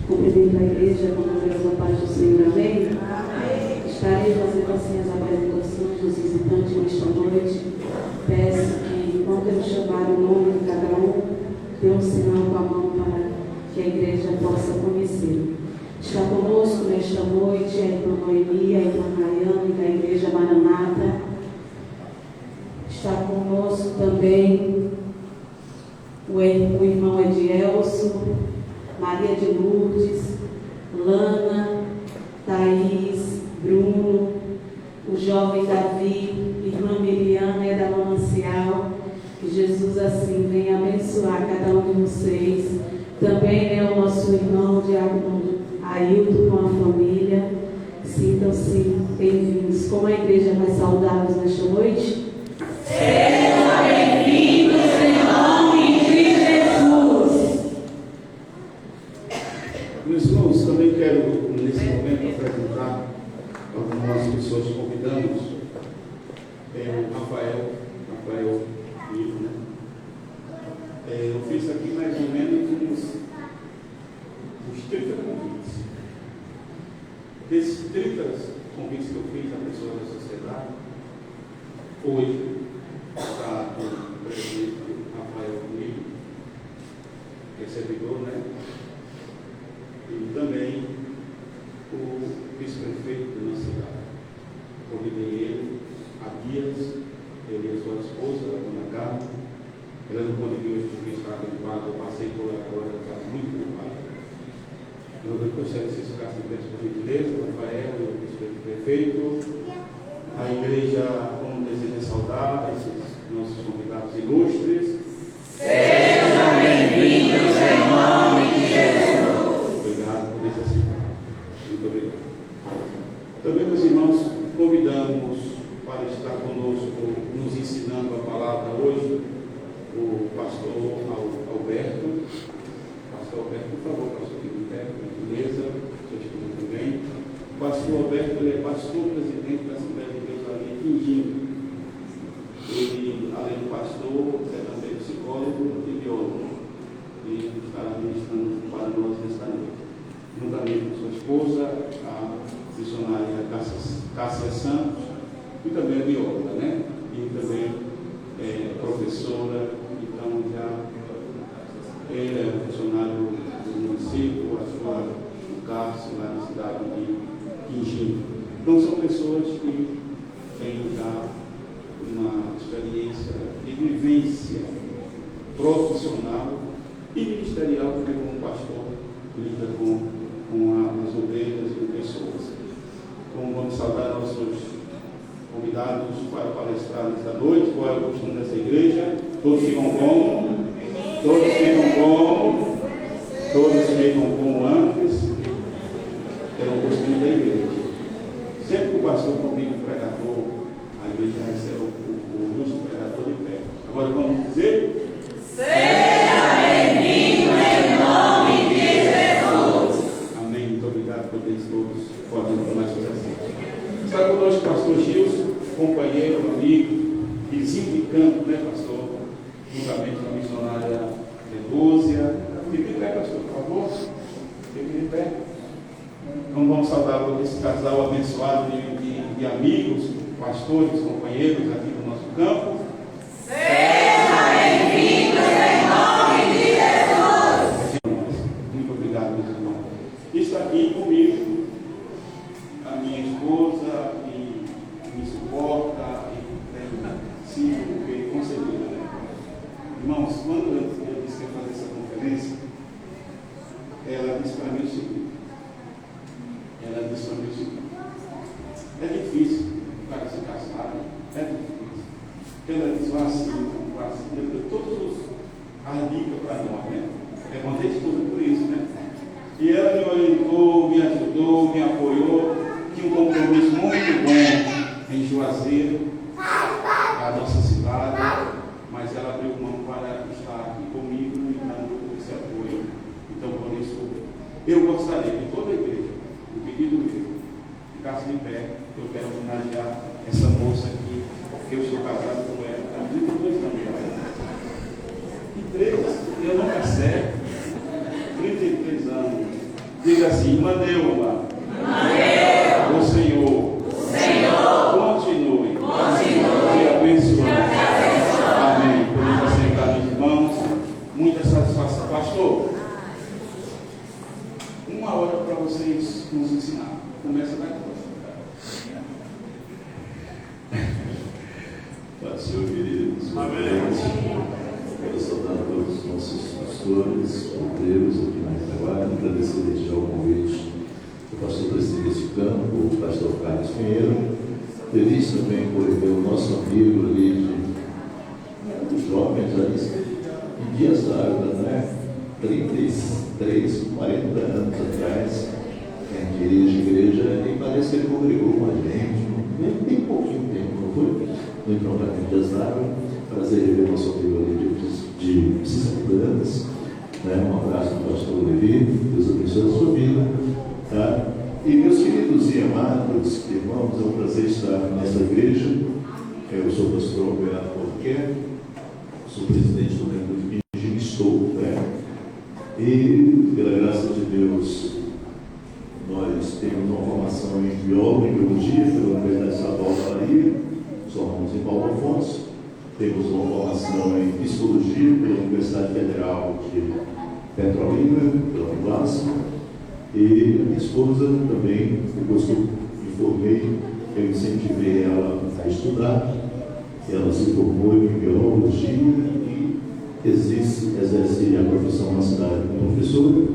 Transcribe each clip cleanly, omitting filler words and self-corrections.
Cumprimento a igreja com a graça paz do Senhor, amém? Amém. Estarei fazendo assim as apresentações dos visitantes nesta noite. Peço que, quando eu chamar o nome de cada um, dê um sinal com a mão para que a igreja possa conhecer. Está conosco nesta noite a irmã Noemi, a irmã Rayane, da igreja Maranata. Está conosco também o irmão Edielso, Maria de Lourdes, Lana, Thaís, Bruno, o jovem Davi, irmã Miriana é da Manancial. Que Jesus assim venha abençoar cada um de vocês. Também é o nosso irmão Diácono Ailton com a família. Sintam-se bem-vindos. Como a igreja vai saudá-los nesta noite? Sejam bem-vindos em nome de Jesus. Meus irmãos, também quero, nesse momento, apresentar algumas pessoas que convidamos. O Rafael Filho, né? Eu fiz aqui mais ou menos uns 30 convites. Desses 30 convites que eu fiz a pessoas da sociedade, hoje está o presidente Rafael Filho, que é servidor, né? E também o vice-prefeito da nossa cidade. Convidei ele, a Dias, ele e a sua esposa, a dona Carla. Ela não conseguiu hoje porque estava ocupada, eu passei por ela agora, ela estava muito ocupada. Eu gostaria que vocês ficassem bem por gentileza, o Rafael e o vice-prefeito. A igreja, como deseja saudar esses nossos convidados ilustres. Sejam bem-vindos em nome de Jesus. Obrigado por esse aceitar. Muito obrigado. Também, meus irmãos, convidamos para estar conosco, nos ensinando a palavra hoje o pastor Alberto. Pastor Alberto, por favor, pastor Alberto, por gentileza, sua esposa também. O pastor Alberto, ele é pastor presidente da Assembleia de Deus ali em Quindim. Ele, além do pastor, é também psicólogo e biólogo. E estará ministrando para nós nesta noite. Juntamente com sua esposa, a missionária Cássia Santos, e também a bióloga, né? E também professora. Então, já ele é um funcionário do município, atua no CARCE, lá na cidade de Quindim. Então, são pessoas que têm já uma experiência de vivência profissional e ministerial, porque como pastor lida com as ovelhas e pessoas. Então, vamos saudar nossos convidados para palestrar nesta noite. Qual é o costume dessa igreja? Todos ficam como? Todos ficam como? Todos ficam como antes? É o costume da igreja. Sempre que o pastor convida o pregador, a igreja recebe o ilustre pregador de pé. Agora vamos dizer: Seja bem-vindo em nome de Jesus. Amém. Muito obrigado por eles todos. Podem tomar suas assentos. Está conosco o pastor Gilson, companheiro, amigo, vizinho de campo, né, pastor? Juntamente com a missionária Lúcia. Fique de pé, pastor, por favor. Fique de pé. Então vamos saudar esse casal abençoado de amigos, pastores, companheiros aqui do nosso campo. Seja bem-vindo em nome de Jesus. Muito obrigado, meus irmãos. Está aqui comigo a minha esposa, que me suporta e tem sido concedida. Irmãos, quando eu disse que ia fazer essa conferência, ela disse para mim o seguinte: é difícil o cara se casar, é difícil. Ela disse assim, deu todas as dicas para nós, né? Eu contei de tudo por isso, né? E ela me orientou, me ajudou, me apoiou. Tinha um compromisso muito bom em Juazeiro, a nossa cidade, mas ela abriu mão para estar aqui comigo e dando esse apoio. Então, por isso, eu gostaria que toda a igreja, o pedido meu, ficasse de pé. Eu quero homenagear essa moça aqui, porque eu sou casado com ela há 32 anos. E 3, eu não acerto, 33 anos. Diga assim: irmã Neuma, o Senhor continue te abençoando. Amém. Podemos aceitar, meus irmãos. Muita satisfação. Pastor, 1 hora para vocês nos ensinar. Começa daqui. Paz, Senhor, queridos. Amém. Quero saudar todos os nossos pastores, obreiros aqui na Itaguara, agradecer desde já o convite do pastor presidente desse campo, o pastor Carlos Pinheiro. Feliz também por ver o nosso amigo ali, os jovens ali, em dias d'água, né? 33, 40 anos atrás, em igreja, e parece que ele congregou com a gente, bem pouquinho tempo, não foi? No entroncamento de Asnaro. Prazer em ver nosso amigo ali de Cisnerandas, né? Um abraço para o pastor Levi, Deus abençoe a sua vida, tá? E meus queridos e amados irmãos, é um prazer estar nesta igreja. Eu sou o pastor Alberto Porquer, sou presidente do Templo de Quindim, estou, né? E pela graça de Deus, nós temos uma formação em bióloga e biologia pela Universidade Estadual da Bahia, somos em Paulo Afonso. Temos uma formação em psicologia pela Universidade Federal de Petrolina, pela Univasf. E minha esposa também, depois que eu me formei, eu incentivei ela a estudar. Ela se formou em biologia e exerce a profissão na cidade como professora.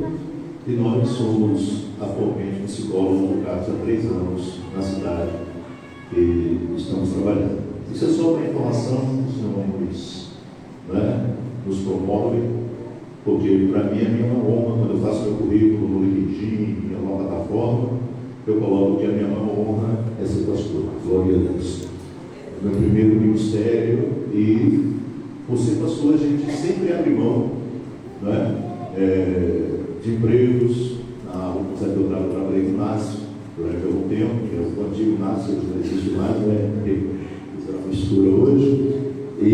E nós somos atualmente psicólogos educados há 3 anos na cidade e estamos trabalhando. Isso é só uma informação, isso não nos promove, porque para mim é minha honra, quando eu faço meu currículo no LinkedIn, em alguma plataforma, eu coloco que a minha maior honra é ser pastor. Glória a Deus. Meu primeiro ministério e Por ser pastor, a gente sempre abre mão, né, de empregos. Na universidade que eu trabalhei no NASF durante algum tempo, que é o antigo NASF, hoje não existe mais, né? Isso era uma mistura hoje. E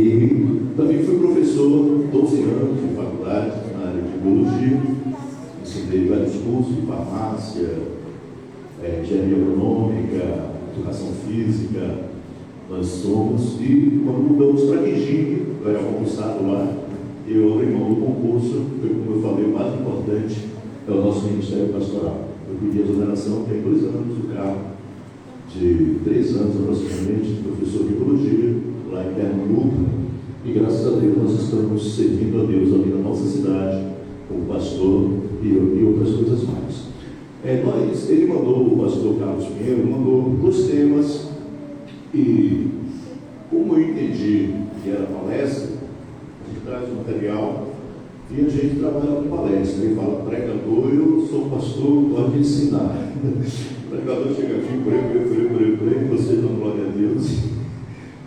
também fui professor 12 anos de faculdade na área de biologia. Ensinei vários cursos de farmácia, engenharia agronômica, educação física. Nós somos, e quando mudamos para Quijingue, eu era concursado lá, eu abri mão do concurso, porque, como eu falei, o mais importante é o nosso ministério pastoral. Eu pedi a exoneração, tem 2 anos o cargo, de 3 anos aproximadamente, professor de biologia, lá em Pernambuco, e graças a Deus nós estamos servindo a Deus ali na nossa cidade, como pastor e outras coisas mais. Ele mandou, o pastor Carlos Pinheiro, mandou 2 temas, e como eu entendi que era palestra, a gente traz o material e a gente trabalha com palestra. Ele fala, pregador, eu sou pastor, gosto de ensinar. O pregador chega aqui, prego, vocês dão glória a Deus,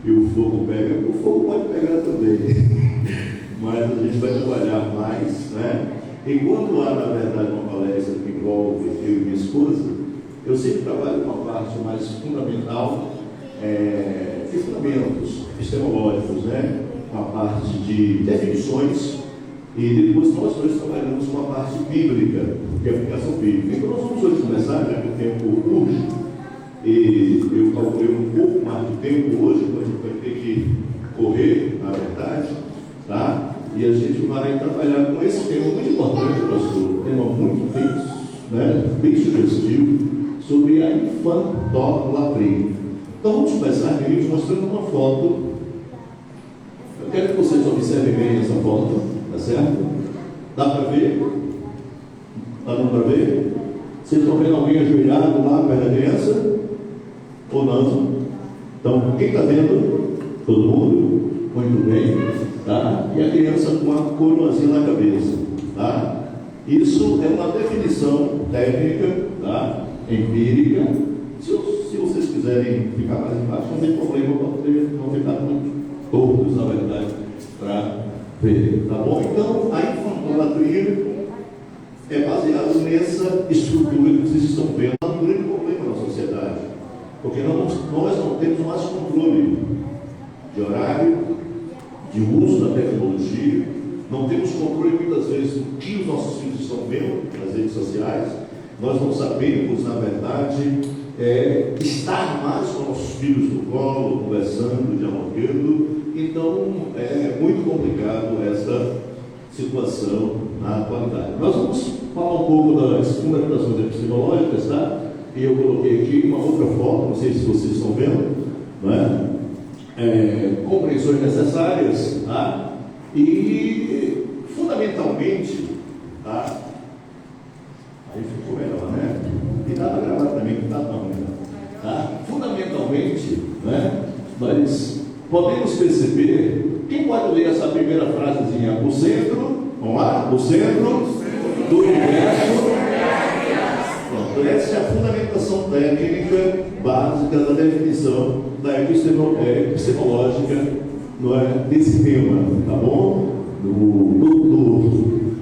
e o fogo pega, o fogo pode pegar também, mas a gente vai trabalhar mais, né? Enquanto há, na verdade, uma palestra que envolve eu e minha esposa, eu sempre trabalho com a parte mais fundamental, de fundamentos epistemológicos, né? Com a parte de definições, e depois nós dois trabalhamos com a parte bíblica, que é a aplicação bíblica. Então nós vamos hoje começar, já que o tempo urge, e eu calculei um pouco mais de tempo hoje, então a gente vai ter que correr, na verdade, tá? E a gente vai trabalhar com esse tema muito importante, pastor, um tema muito bem sugestivo, sobre a infantolatria. Então vamos começar, queridos, mostrando uma foto. Eu quero que vocês observem bem essa foto, tá certo? Dá para ver? Dá para ver? Vocês estão vendo alguém ajoelhado lá perto da criança? Ou não? Então, quem está vendo? Todo mundo? Muito bem. Tá? E a criança com uma coroazinha na cabeça. Tá? Isso é uma definição técnica, tá? Empírica. Se vocês quiserem ficar mais embaixo, não tem problema, vão ficar todos, na verdade, para ver. Tá bom? Então, a infantolatria é baseada nessa estrutura que vocês estão vendo. É um grande problema na sociedade, porque nós não temos mais controle de horário, de uso da tecnologia, não temos controle muitas vezes do que os nossos filhos estão vendo nas redes sociais. Nós não sabemos, na verdade, estar mais com nossos filhos no colo, conversando, dialogando. Então é muito complicado essa situação na atualidade. Nós vamos falar um pouco das fundamentações epistemológicas, tá? E eu coloquei aqui uma outra foto, não sei se vocês estão vendo, não é? Compreensões necessárias, tá? E fundamentalmente, tá? Aí ficou melhor, né? E dá para gravar também, não dá não, né? Tá? Fundamentalmente, né? Nós podemos perceber, quem pode ler essa primeira frasezinha? O centro, vamos lá? O centro do universo. Pronto, essa é a fundamentação técnica básica da definição da epistemológica, não é, desse tema, tá bom?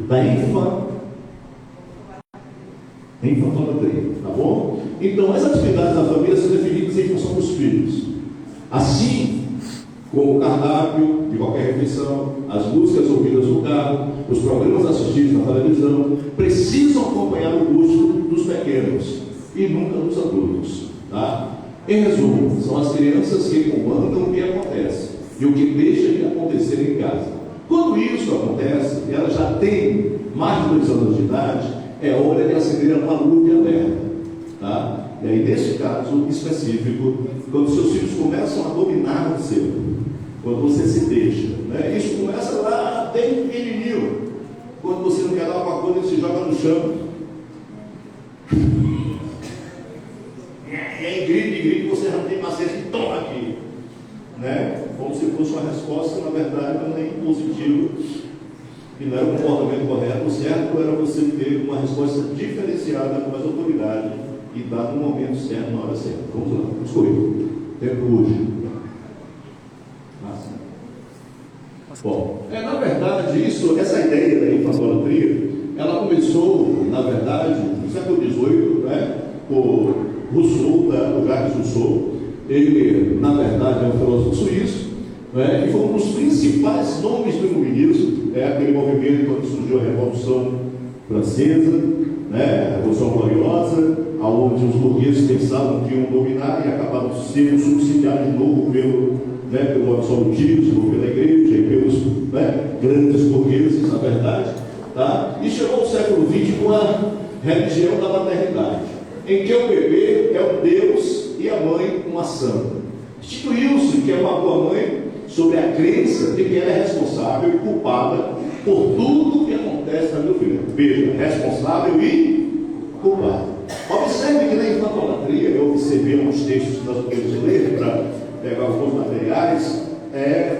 Da infantolatria, tá bom? Então, as atividades da família são definidas em função dos filhos. Assim como o cardápio de qualquer refeição, as músicas ouvidas no carro, os programas assistidos na televisão, precisam acompanhar o gosto dos pequenos e nunca dos adultos, tá? Em resumo, são as crianças que comandam o que acontece e o que deixa de acontecer em casa. Quando isso acontece, ela já tem mais de 2 anos de idade, é hora de acender uma luz aberta, tá? E aí, nesse caso específico, quando seus filhos começam a dominar você, quando você se deixa, né? Isso começa lá desde pequenininho. Quando você não quer dar alguma coisa, ele se joga no chão. E aí grita, você já tem paciência e toma aqui, né? Como se fosse uma resposta, na verdade, não impositiva, que não era o comportamento correto. O certo era você ter uma resposta diferenciada com mais autoridade e dar no momento certo, na hora certa. Vamos lá, escolha. Tempo hoje. Bom, na verdade, essa ideia da infantolatria, ela começou, na verdade, no século XVIII, né, por Rousseau, o Jacques Rousseau. Ele, na verdade, é um filósofo suíço, né, e foi um dos principais nomes do iluminismo, aquele movimento quando surgiu a Revolução Francesa, né, a Revolução Gloriosa, onde os burgueses pensavam que iam dominar e acabaram sendo subsidiados de novo pelo absolutismo, pela igreja e pelos grandes burgueses, na verdade, tá? E chegou o século XX com a religião da maternidade, em que o bebê é o Deus e a mãe uma santa. Instituiu-se que é uma boa mãe sobre a crença de que ela é responsável e culpada por tudo que acontece na vida do filho. Veja, responsável e culpada. Observe que na infantolatria, eu observei alguns textos que nós podemos ler para pegar alguns materiais,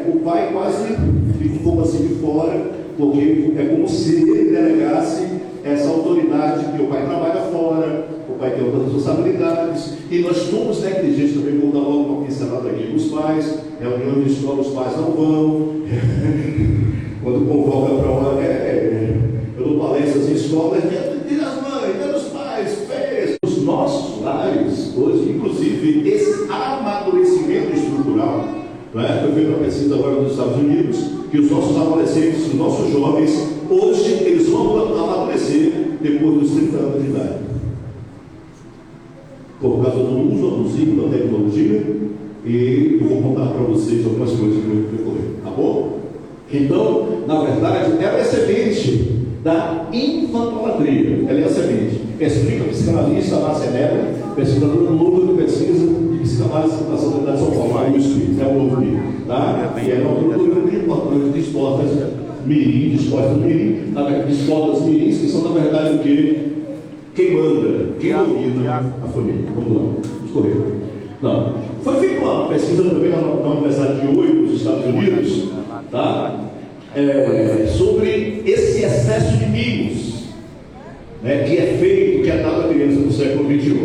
o pai quase fica um pouco assim de fora, porque é como se ele delegasse essa autoridade, que o pai trabalha fora, o pai tem outras responsabilidades, e nós somos negligentes também, vou dar logo uma pincelada aqui, os pais, reuniões de escola, os pais não vão, quando convoca para uma, eu dou palestras em escolas, dia das mães, dia dos pais, férias. Os nossos lares, hoje, inclusive, esse amadurecimento estrutural, foi feita uma pesquisa agora nos Estados Unidos, que os nossos adolescentes, os nossos jovens, hoje, eles vão amadurecer depois dos 30 anos de idade. Por causa do uso abusivo da tecnologia, e eu vou contar para vocês algumas coisas que eu decorrer, tá bom? Então, na verdade, ela é semente da infantolatria. Ela é a semente. Explica o psicanalista Márcia Negra, pesquisador do núcleo de pesquisa de psicanálise da Universidade de São Paulo, é o novo livro, tá? E é um núcleo muito importante de esportes mirim, de esportes mirim, de esportes mirins, que são, na verdade, o que? Quem manda, quem domina a família. Vamos lá, vamos correr. Não. Foi feita uma pesquisa também na Universidade de Iowa, nos Estados Unidos, tá? Sobre esse excesso de mimos, né, que é feito, que é dado à criança no século XXI,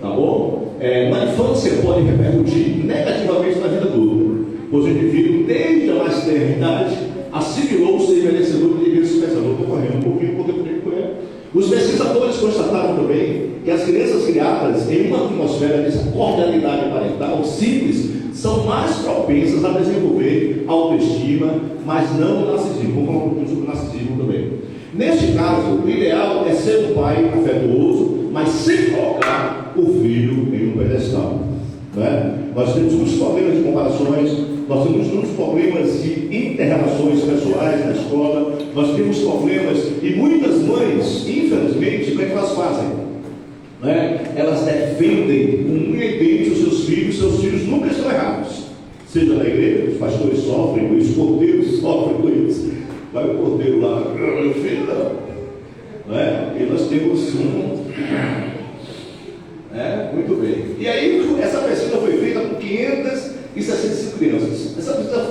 tá bom? Na infância pode repercutir negativamente na vida adulta, pois o indivíduo, desde a mais tenra idade, assimilou o ser merecedor de direitos pensador. Estou correndo um pouquinho, porque eu tenho que correr. Os pesquisadores constataram também que as crianças criadas em uma atmosfera de cordialidade parental simples são mais propensas a desenvolver autoestima, mas não o narcisismo. Vamos falar um pouquinho sobre o narcisismo também. Neste caso, o ideal é ser um pai afetuoso, mas sem colocar o filho em um pedestal. Né? Nós temos muitos problemas de comparações, nós temos muitos problemas de inter-relações pessoais na escola, nós temos problemas, e muitas mães, infelizmente, como é que elas fazem? Né? Elas defendem com unha e dente os seus filhos nunca estão errados. Seja na igreja, os pastores sofrem com isso, os porteiros sofrem com isso. Vai o porteiro lá, meu filho, não. Né? E nós temos muito bem. E aí, essa pesquisa foi feita com 565 crianças. Essa pesquisa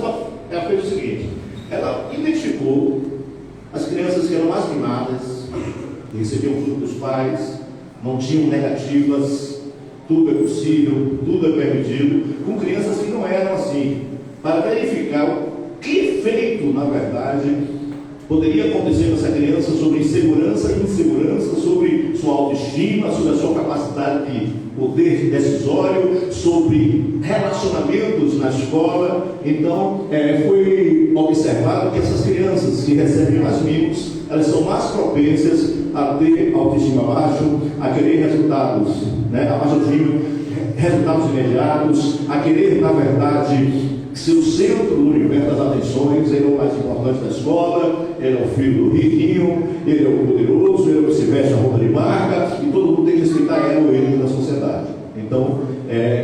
ela fez o seguinte: ela identificou as crianças que eram mais mimadas, que recebiam tudo dos pais, não tinham negativas, tudo é possível, tudo é permitido, com crianças que não eram assim, para verificar que efeito, na verdade, poderia acontecer com essa criança sobre insegurança e insegurança, sobre sua autoestima, sobre a sua capacidade de poder decisório, sobre relacionamentos na escola. Então, foi observado que essas crianças que recebem mais mimos, elas são mais propensas a ter autoestima abaixo, a querer resultados, resultados imediatos, a querer, na verdade, ser o centro do universo das atenções. Ele é o mais importante da escola, ele é o filho do riquinho, ele é o poderoso, ele é o que se veste a roupa de marca, e todo mundo tem que respeitar ela ou ele da sociedade. Então,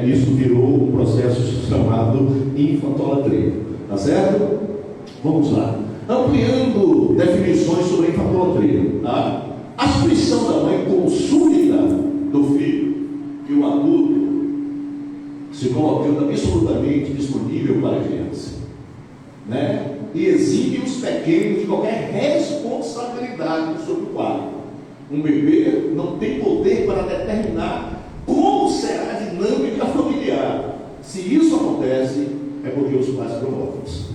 isso virou um processo chamado infantolatria. Tá certo? Vamos lá. Ampliando definições sobre a infantolatria. Tá? A submissão da mãe como súdita do filho, que o adulto se colocando absolutamente disponível para a criança, né? E exime os pequenos de qualquer responsabilidade sobre o quadro. Um bebê não tem poder para determinar como será a dinâmica familiar. Se isso acontece, é porque os pais provocam isso.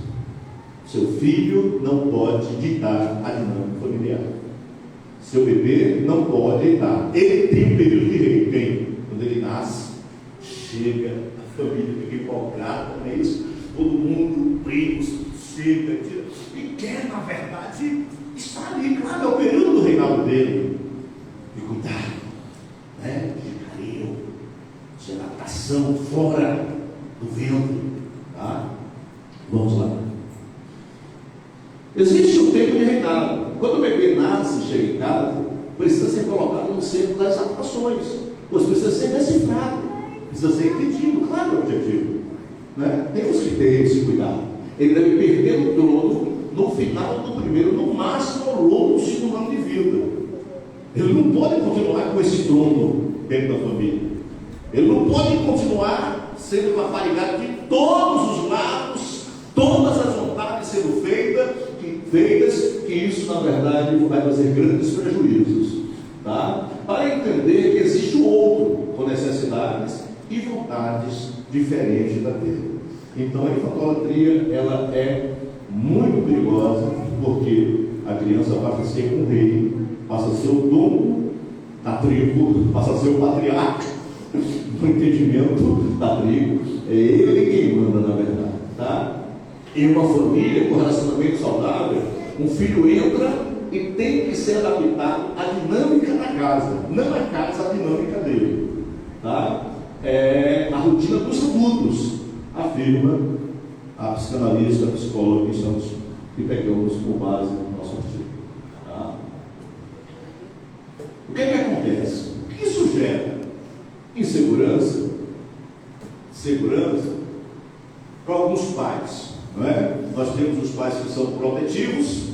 Seu filho não pode ditar a dinâmica familiar. Seu bebê não pode ditar. Ele tem um período de rei. Bem, quando ele nasce, chega, a família fica empolgada com isso. Todo mundo, primos, chega, tira, e quer, na verdade, estar ali. Claro, é o período do reinado dele. De cuidado, né? De carinho, de adaptação fora do ventre. Tá? Vamos lá. Existe um tempo de reinado. Quando o bebê nasce e chega em casa, precisa ser colocado no centro das adaptações, pois precisa ser decifrado, precisa ser entendido. Claro, o objetivo, né? Temos que ter esse cuidado. Ele deve perder o trono no final do primeiro, no máximo ao longo do segundo ano de vida. Ele não pode continuar com esse trono dentro da família. Ele não pode continuar sendo paparigado de todos os lados, todas as vontades sendo feitas, que isso, na verdade, vai fazer grandes prejuízos. Tá? Para entender que existe o outro com necessidades e vontades diferentes da dele. Então, a infantolatria, ela é muito perigosa, porque a criança passa a ser um rei, passa a ser o dono da tribo, passa a ser o patriarca no entendimento da tribo. É ele quem manda, na verdade. Tá? Em uma família com relacionamento saudável, um filho entra e tem que ser adaptado à dinâmica da casa, não a casa, a dinâmica dele. Tá? É a rotina dos adultos, afirma a psicanalista, a psicóloga que pegamos por base no nosso artigo. Tá? O que acontece? O que isso gera? Insegurança, segurança para alguns pais. Não é? Nós temos os pais que são protetivos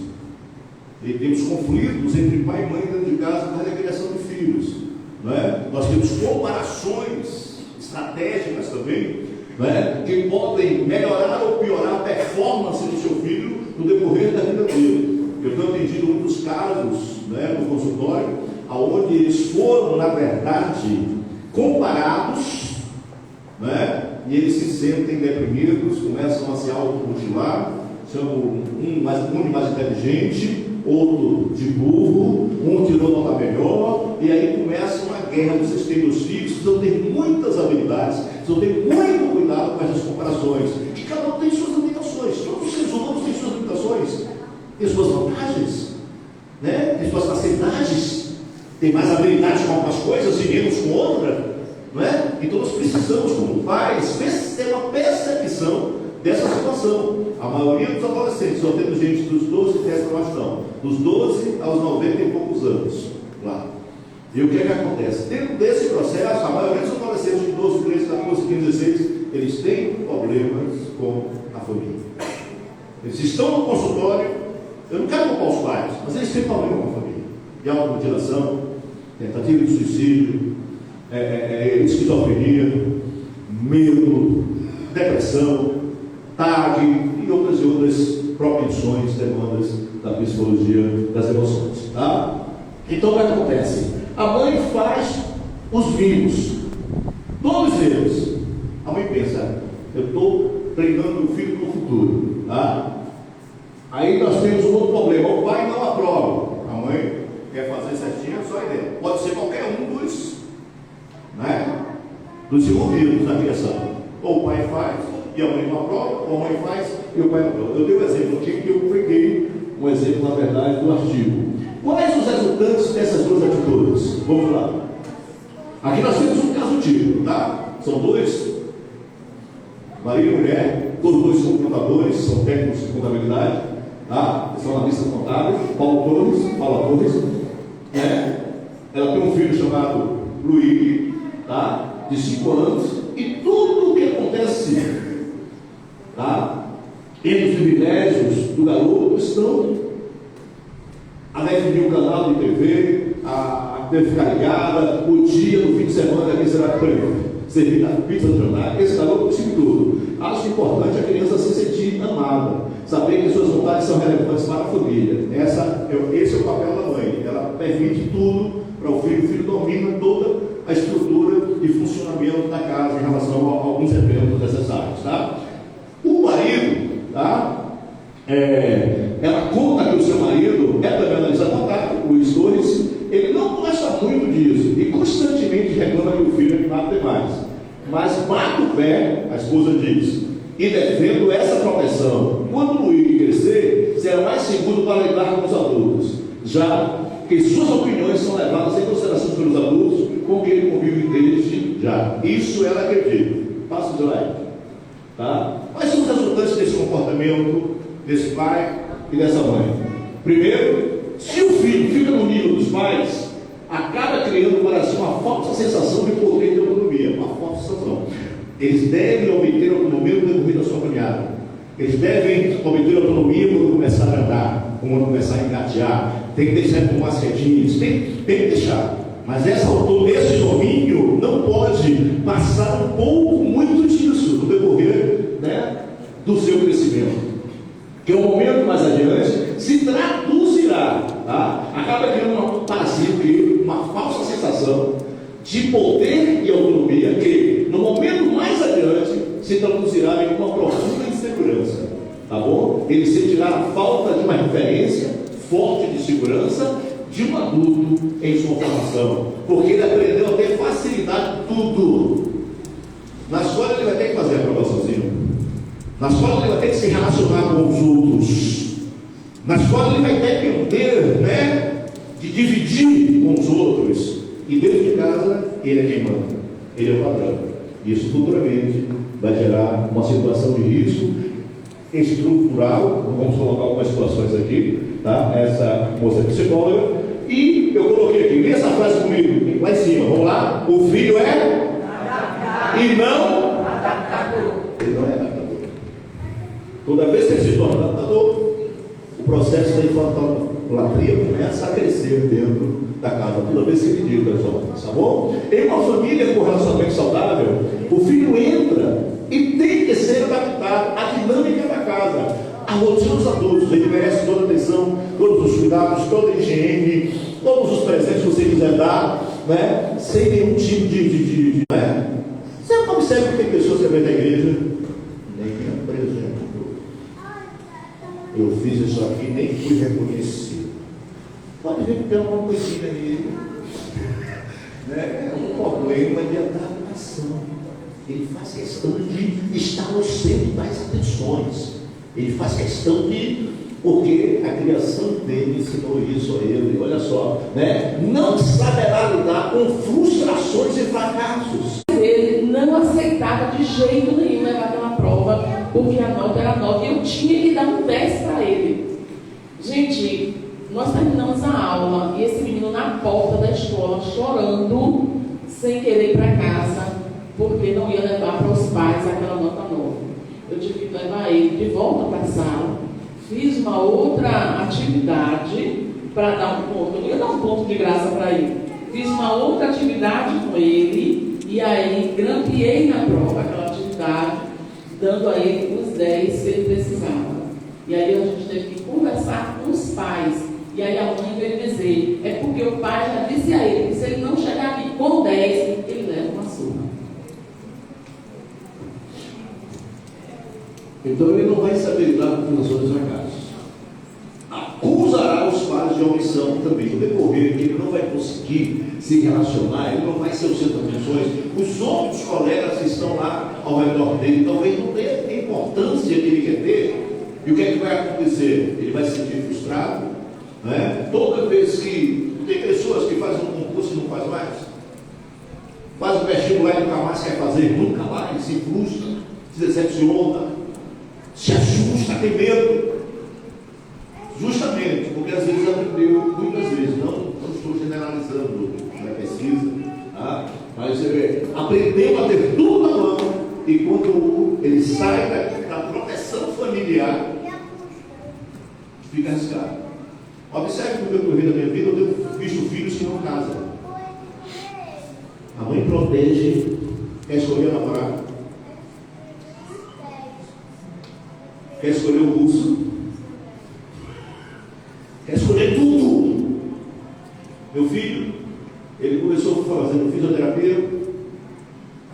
e temos conflitos entre pai e mãe dentro de casa na criação de filhos. Não é? Nós temos comparações estratégicas também, não é? Que podem melhorar ou piorar a performance do seu filho no decorrer da vida dele. Eu tenho atendido muitos casos, né, no consultório, onde eles foram, na verdade, comparados, né? E eles se sentem deprimidos, começam a se automutilar, chamam um mais inteligente, outro de burro, um tirou nota melhor, e aí começa uma guerra. Vocês têm os filhos, precisam ter muitas habilidades, precisam ter muito cuidado com essas comparações, e cada um tem suas limitações. Todos os seres humanos têm suas limitações, tem suas vantagens, né? Tem suas facilidades, tem mais habilidades com algumas coisas e menos com outra. Não é? Então nós precisamos, como pais, ter uma percepção dessa situação. A maioria dos adolescentes, só tendo gente dos 12 que tem essa questão, dos 12 aos 90 e poucos anos. Lá. E o que é que acontece? Dentro desse processo, a maioria dos adolescentes de 12, 13, 14, 15, 16, eles têm problemas com a família. Eles estão no consultório, eu não quero culpar os pais, mas eles têm problema com a família. De automutilação, tentativa de suicídio, esquizofrenia, medo, depressão, TAG e outras propensões, demandas da psicologia das emoções. Tá? Então o que acontece? A mãe faz os vínculos, todos eles. A mãe pensa, eu estou treinando o filho para o futuro. Tá? Aí nós temos um outro problema, o pai não aprova. A mãe quer fazer certinho, só a ideia. Pode ser qualquer um dos envolvidos na criação. Ou o pai faz e a mãe não aprova, ou a mãe faz e o pai não aprova. Eu dei um exemplo aqui que eu peguei um exemplo, na verdade, do artigo. Quais os resultantes dessas duas atitudes? Vamos lá. Aqui nós temos um caso típico, tá? São dois, marido e mulher, todos dois são contadores, são técnicos de contabilidade, tá? São analistas contábeis, Paula Torres, né? Ela tem um filho chamado Luigi, tá? De 5 anos, e tudo o que acontece, tá? Entre os privilégios do garoto estão a definir o canal de TV, a ficar ligada, o dia, no fim de semana, que será servir a pizza do jornal. Esse garoto precisa tudo. Acho importante a criança se sentir amada, saber que suas vontades são relevantes para a família. Esse é o papel da mãe. Ela permite tudo para o filho domina toda a estrutura de funcionamento da casa em relação a alguns eventos necessários. Tá? O marido, tá? ela conta que o seu marido é também analista contábil, o Luiz Torres, ele não gosta muito disso e constantemente reclama que o filho é que mata demais. Mas bate o pé, a esposa diz, e defendo essa proteção. Quando o Luiz crescer, será mais seguro para lidar com os adultos, já que suas opiniões são levadas em consideração pelos adultos com quem ele convive desde já. Isso ela acredita. Passa o slide. Tá? Quais são os resultantes desse comportamento desse pai e dessa mãe? Primeiro, se o filho fica no nível dos pais, acaba criando para si uma falsa sensação de poder e de autonomia. Uma falsa sensação. Eles devem obter autonomia no decorrer da sua caminhada. Eles devem obter autonomia quando começar a andar, quando começar a engatear. Tem que deixar com umas retinhas, tem que deixar. Mas esse domínio não pode passar um pouco muito disso no decorrer, né, do seu crescimento. Que o momento mais adiante se traduzirá, tá? Acaba criando uma falsa sensação de poder e autonomia que no momento mais adiante se traduzirá em uma profunda insegurança, tá bom? Ele sentirá a falta de uma referência forte de segurança de um adulto em sua formação, porque ele aprendeu a ter facilidade em tudo. Na escola ele vai ter que fazer a prova sozinho. Na escola ele vai ter que se relacionar com os outros. Na escola ele vai ter que aprender, né, de dividir com os outros. E dentro de casa ele é quem manda, ele é o padrão. Isso futuramente vai gerar uma situação de risco estrutural. Vamos colocar algumas situações aqui, tá? Essa moça é psicóloga. E eu coloquei aqui, lê essa frase comigo, lá em cima, vamos lá? O filho é e não adaptador. Ele não é adaptador. Toda vez que ele se torna adaptador, o processo da idolatria começa a crescer dentro da casa. Toda vez que ele diz as ordens, tá bom? Em uma família com relacionamento saudável, o filho entra e tem que ser adaptado à dinâmica da casa, à rotina dos adultos. Ele merece toda a atenção, todos os cuidados, toda a higiene, todos os presentes que você quiser dar, né? Sem nenhum tipo de né? Você não observa que tem pessoas que vêm da igreja, nem presente. Eu fiz isso aqui, nem fui reconhecido. Pode ver que tem alguma coisinha ali, né? É um problema de adaptação. Ele faz questão de estar no centro das atenções. Ele faz questão de, porque a criação dele ensinou isso a ele. Olha só, né? Não saberá lidar com frustrações e fracassos. Ele não aceitava de jeito nenhum levar aquela prova, porque a nota era 9 e eu tinha que dar um 10 para ele. Gente, nós terminamos a aula e esse menino na porta da escola chorando, sem querer ir para casa, porque não ia levar para os pais aquela nota 9. Eu tive que levar ele de volta para a sala, fiz uma outra atividade para dar um ponto, eu ia dar um ponto de graça para ele. Fiz uma outra atividade com ele e aí grampeei na prova aquela atividade, dando a ele os 10 que ele precisava. E aí a gente teve que conversar com os pais. E aí a mãe veio dizer, é porque o pai já disse a ele que se ele não chegar aqui com 10, ele leva uma surra. Então ele não vai saber lidar com financiações e fracassos. Acusará os pais de omissão também. No decorrer que ele não vai conseguir se relacionar, ele não vai ser o centro de atenções. Os outros colegas que estão lá ao redor dele talvez não tenham a importância que ele quer ter. E o que é que vai acontecer? Ele vai se sentir frustrado, né? Toda vez que tem pessoas que fazem um concurso e não faz mais, faz o vestibular e nunca mais quer fazer, nunca mais, se frustra, se decepciona, se assusta, tem medo. Justamente, porque às vezes aprendeu, muitas vezes, não estou generalizando, não é pesquisa, tá? Mas você vê, aprendeu a ter tudo na mão, e quando ele sai da proteção familiar, fica arriscado. Observe que no decorrer da minha vida eu tenho visto filhos que não casam. A mãe protege, quer escolher a namorada, quer escolher o curso, quer escolher tudo. Meu filho, ele começou fazendo fisioterapia.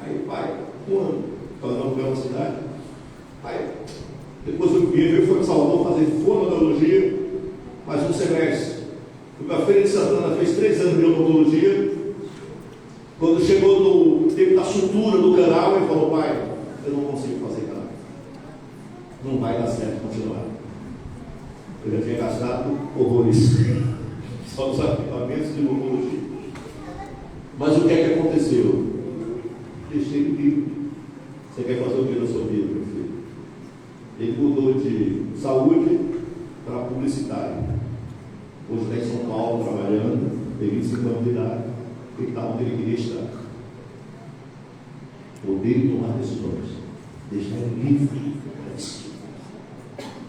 Aí, pai, quando? Falando que é uma cidade. Pai, depois eu vi, ele foi para Salvador fazer mais um semestre. Fui para a Feira de Santana, fez 3 anos de odontologia. Quando chegou no tempo da sutura do canal, ele falou: pai, eu não consigo fazer canal. Não vai dar certo continuar. Eu já tinha gastado horrores só nos equipamentos de odontologia. Mas o que é que aconteceu? Deixei ele livre. Você quer fazer o que na sua vida, meu filho? Ele mudou de saúde para publicitário. Hoje está em São Paulo trabalhando, tem 25 anos de idade, ele está onde ele queria estar. Poder tomar decisões, deixar ele livre para decidir.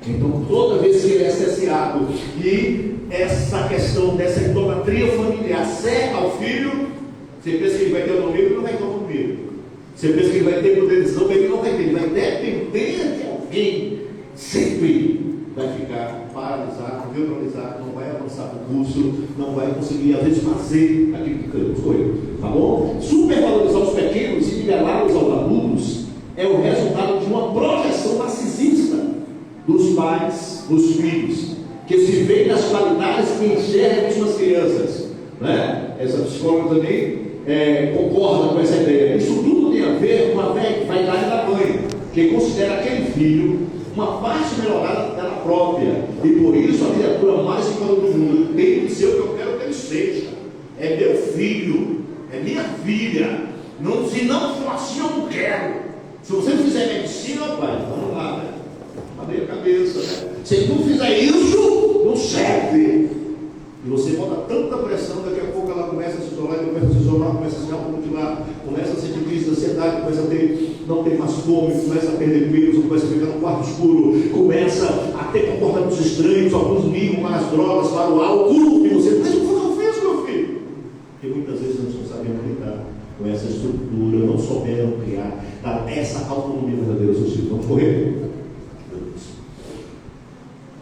Então, toda vez que ele é cerceado e essa questão dessa idolatria familiar cega ao filho, você pensa que ele vai ter autonomia, ele não vai ter autonomia. Você pensa que ele vai ter poder de decisão, ele não vai ter, ele vai depender de alguém, sempre vai ficar paralisado, neutralizado, não vai avançar para o curso, não vai conseguir, às vezes, fazer aquilo que escolheu, tá bom? Supervalorizar os pequenos e nivelá-los aos adultos é o resultado de uma projeção narcisista dos pais, dos filhos, que se vê nas qualidades que enxergam as suas crianças, né? Essa psicóloga também concorda com essa ideia. Isso tudo tem a ver com a vaidade da mãe, que considera aquele filho uma parte melhorada dela própria, e por isso a criatura mais importante do mundo tem que ser o que eu quero que ele seja. É meu filho, é minha filha. Não, se não for assim, eu não quero. Se você não fizer medicina, pai, vamos lá, né? Abrir a cabeça, né? Se ele não fizer isso, não serve. E você bota tanta pressão, daqui a pouco ela começa a se isolar, começa a se isolar, começa a se automutilar, começa a sentir crise de ansiedade, começa a não ter mais fome, começa a perder peso, começa a ficar no quarto escuro, começa a ter comportamentos estranhos, alguns ligam para as drogas, para o álcool, e você, mas o que eu fiz, meu filho? Porque muitas vezes nós não sabemos lidar com essa estrutura, não souberam criar, dar essa autonomia verdadeira aos seus filhos. Vamos correr?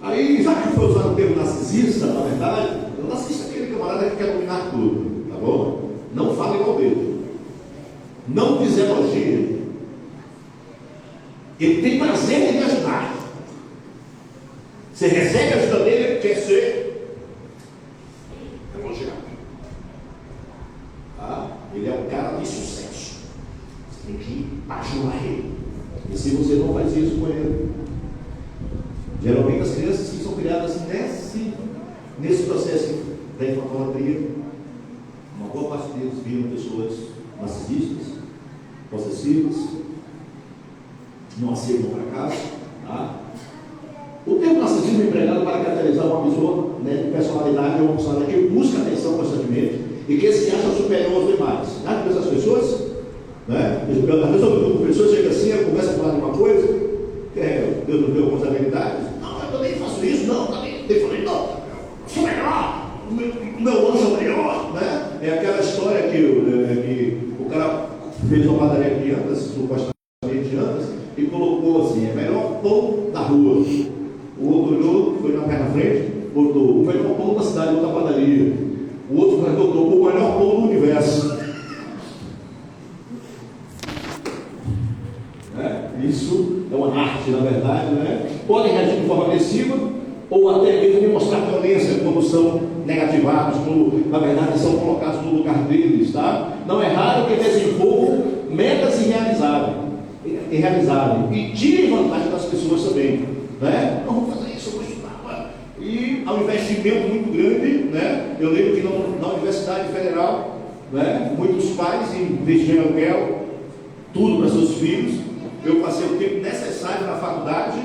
Aí, já que foi usado o termo narcisista, na verdade, o narcisista é aquele camarada que quer dominar tudo, tá bom? Não fala igual dele. Não diz elogia. Ele tem prazer em ajudar. Você recebe a ajuda dele, ele quer ser elogiado. Tá? Ele é um cara de sucesso. Você tem que ajudar ele. E se você não faz isso com ele, geralmente as crianças que são criadas nesse processo da idolatria, uma boa parte deles viram pessoas narcisistas, possessivas, não aceitam para casa. Tá? O termo narcisismo é empregado para caracterizar uma pessoa, né, de personalidade ou personalidade que busca atenção constantemente e que se acha superior aos demais. Sabe essas pessoas? Né? A pessoa chega assim, começa a falar de uma coisa, Deus não deu algumas habilidades. Não, eu também faço isso, não, também falei, não, sou melhor, o meu anjo é melhor, né? É aquela história que o cara fez uma padaria de andas, supostamente de andas, e colocou assim: é melhor pão da rua. O outro olhou, foi na pé na frente, botou o melhor pão da cidade, outra padaria. O outro botou o melhor pão do universo. Isso é uma arte, na verdade, né? Podem reagir de forma agressiva ou até mesmo demonstrar violência quando são negativados, quando, na verdade, são colocados no lugar deles, tá? Não é raro que desenvolvam metas irrealizáveis e tirem vantagem das pessoas também, né? Não vou fazer isso, eu vou estudar. E há um investimento muito grande, né? Eu lembro que na Universidade Federal, né, muitos pais investiam em aluguel, tudo para seus filhos. Eu passei o tempo necessário na faculdade,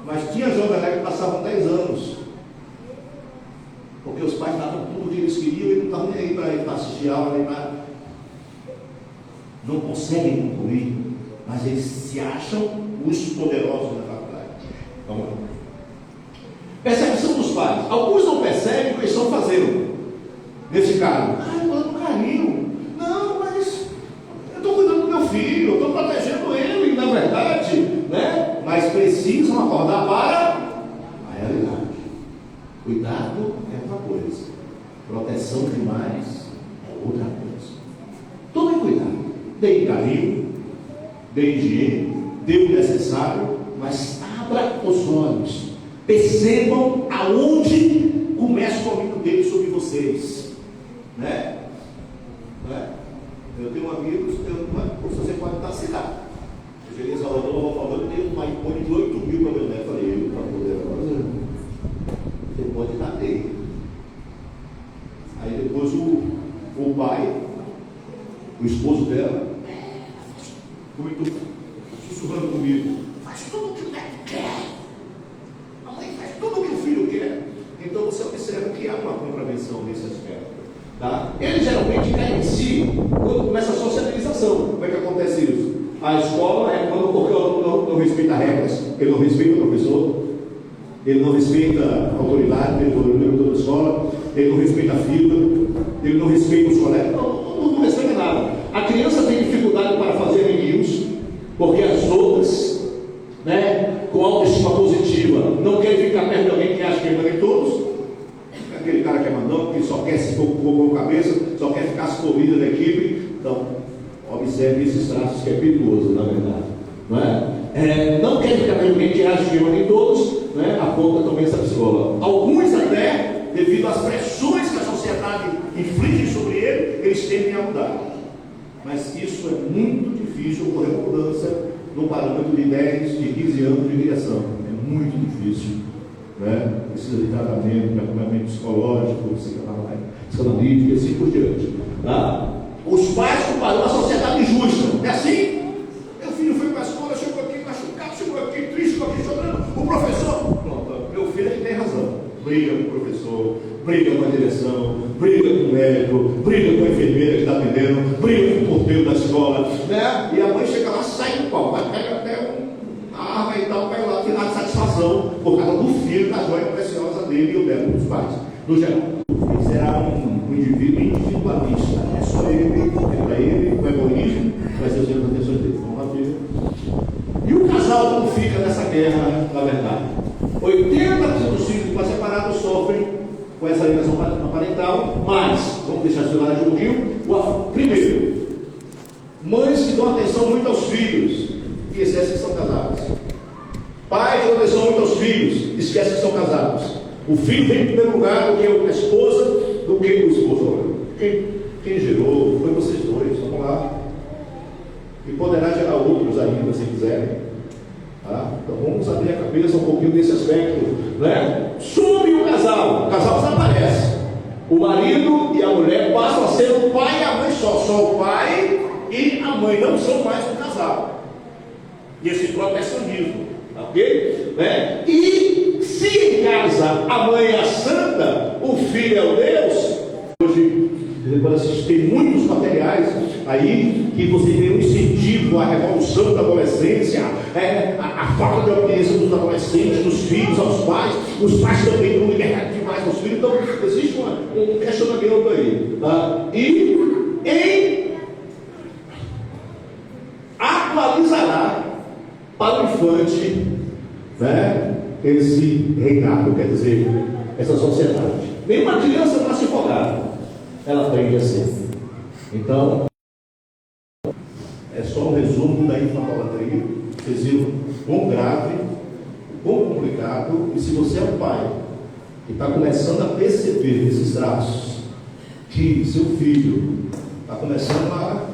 mas tinha jovens lá que passavam 10 anos. Porque os pais davam tudo o que eles queriam e não estavam nem aí para assistir aula, nem para. Não conseguem concluir, mas eles se acham os poderosos na faculdade. Vamos lá. Percepção dos pais. Alguns não percebem o que estão fazendo. Nesse caso, eu estou dando carinho. Não, mas eu estou cuidando do meu filho, eu estou protegendo ele, na verdade, né? Mas precisam acordar para a realidade. Cuidado é uma coisa, proteção demais é outra coisa. Tome cuidado, dê carinho, dê higiene, dê o necessário, mas abra os olhos, percebam aonde vocês, né? Eu tenho amigos, você pode estar cidade. Eu cheguei em Salvador, falando, eu tenho um iPhone de 8 mil para meu neto. Eu falei, para poder agora, você pode dar dele. Aí depois o pai, o esposo dela, muito sussurrando comigo, faz tudo o que o neto quer. A mãe faz tudo o que o filho quer. Então você observa que há uma contravenção nesse aspecto. Tá? Ele geralmente cai em si quando começa a socialização. Como é que acontece isso? A escola é quando o aluno não respeita regras, ele não respeita o professor, ele não respeita a autoridade, ele não da escola, ele não respeita a fila, ele não respeita os colegas, não respeita nada. A criança tem dificuldade para fazer amiguinhos, porque as outras, né, com autoestima positiva, não querem ficar perto de alguém que acha que manda em todos. Aquele cara que é mandão, que só quer se pôr com a cabeça, só quer ficar se por líder da equipe. Então, observe esses traços que é perigoso, na verdade. Não é? Não quer ficar perto de alguém que acha que manda em todos, né? Aponta também essa escola. Alguns até, devido às pressões que a sociedade inflige sobre ele, eles tendem a mudar. Mas isso é muito difícil ocorrer mudança no parâmetro de 10, de 15 anos de direção. É muito difícil. Né? Precisa de tratamento, de acompanhamento psicológico, psicanalítico e assim por diante. Tá? Os pais comparam uma sociedade justa. É assim? Meu filho foi para a escola, chegou aqui machucado, chegou aqui triste, chegou aqui chorando. O professor, pronto, meu filho é que tem razão. Briga com o professor, briga com a direção, briga com o médico, briga com a enfermeira que está atendendo, briga com o porteiro da escola, né? E a mãe chega lá, sai do pau, pega até uma arma e tal, vai lá tirar de satisfação por causa do filho, da joia preciosa dele e o dela dos pais. No geral, ele será um indivíduo individualista, é só ele, é para ele, o egoísmo vai ser o centro das atenções dele. Vamos lá ver. E o casal como fica nessa guerra, na verdade? 80% dos filhos para separados sofrem com essa ligação parental, mas, vamos deixar isso lá de um pouquinho. Primeiro, mães que dão atenção muito aos filhos e esquecem que são casados. Pais que dão atenção muito aos filhos, esquecem que são casados. O filho vem em primeiro lugar do que a esposa, do que o esposo. Quem gerou foi vocês dois, vamos lá. E poderá gerar outros ainda, se quiserem. Tá? Então vamos abrir a cabeça um pouquinho desse aspecto, né? Some o casal desaparece. O marido e a mulher passam a ser o pai e a mãe só o pai e a mãe não são mais um casal. E esse protecionismo, ok? Né? E se em casa a mãe é a santa, o filho é o Deus. Hoje tem muitos materiais aí que você vê um incentivo à revolução da adolescência, a falta de obediência dos adolescentes, dos filhos aos pais. Os pais também dão liberdade demais aos filhos. Então existe um questionamento aí, tá? E em atualizará para o infante, né, esse reinado, quer dizer, essa sociedade. Nenhuma criança nasce folgada, ela aprende a ser. Então, é só um resumo da infantolatria. Vocês viram quão grave, quão complicado. E se você é um pai que está começando a perceber esses traços, que seu filho está começando a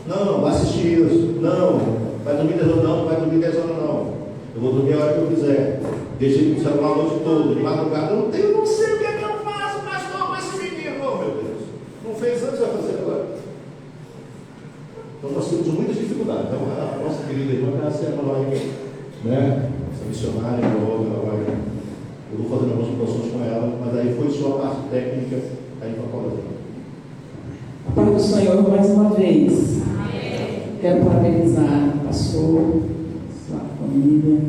não, vai assistir isso, não, vai dormir 10 horas não vai dormir 10 horas não, eu vou dormir a hora que eu quiser, deixa ele com o celular a noite toda, de madrugada, não sei o que é que eu faço, pastor, com esse menino, oh meu Deus, não fez antes, vai fazer agora. Então nós temos muitas dificuldades. Então a nossa querida irmã Cássia, ela vai, né, essa missionária, ela vai, eu vou fazendo algumas situações com ela, mas aí foi só a parte técnica, aí para falar. A paz do Senhor mais uma vez. Quero parabenizar o pastor, sua família,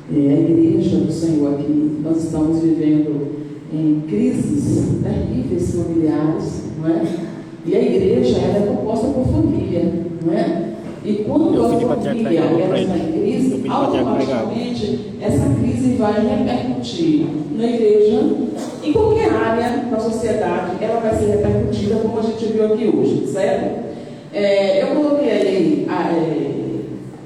a igreja do Senhor aqui. Nós estamos vivendo em crises terríveis familiares, não é? E a igreja ela é composta por família, não é? E quando a família ela está em crise, automaticamente essa crise vai repercutir na igreja, em qualquer área da sociedade, ela vai ser repercutida, como a gente viu aqui hoje, certo? Eu coloquei aí,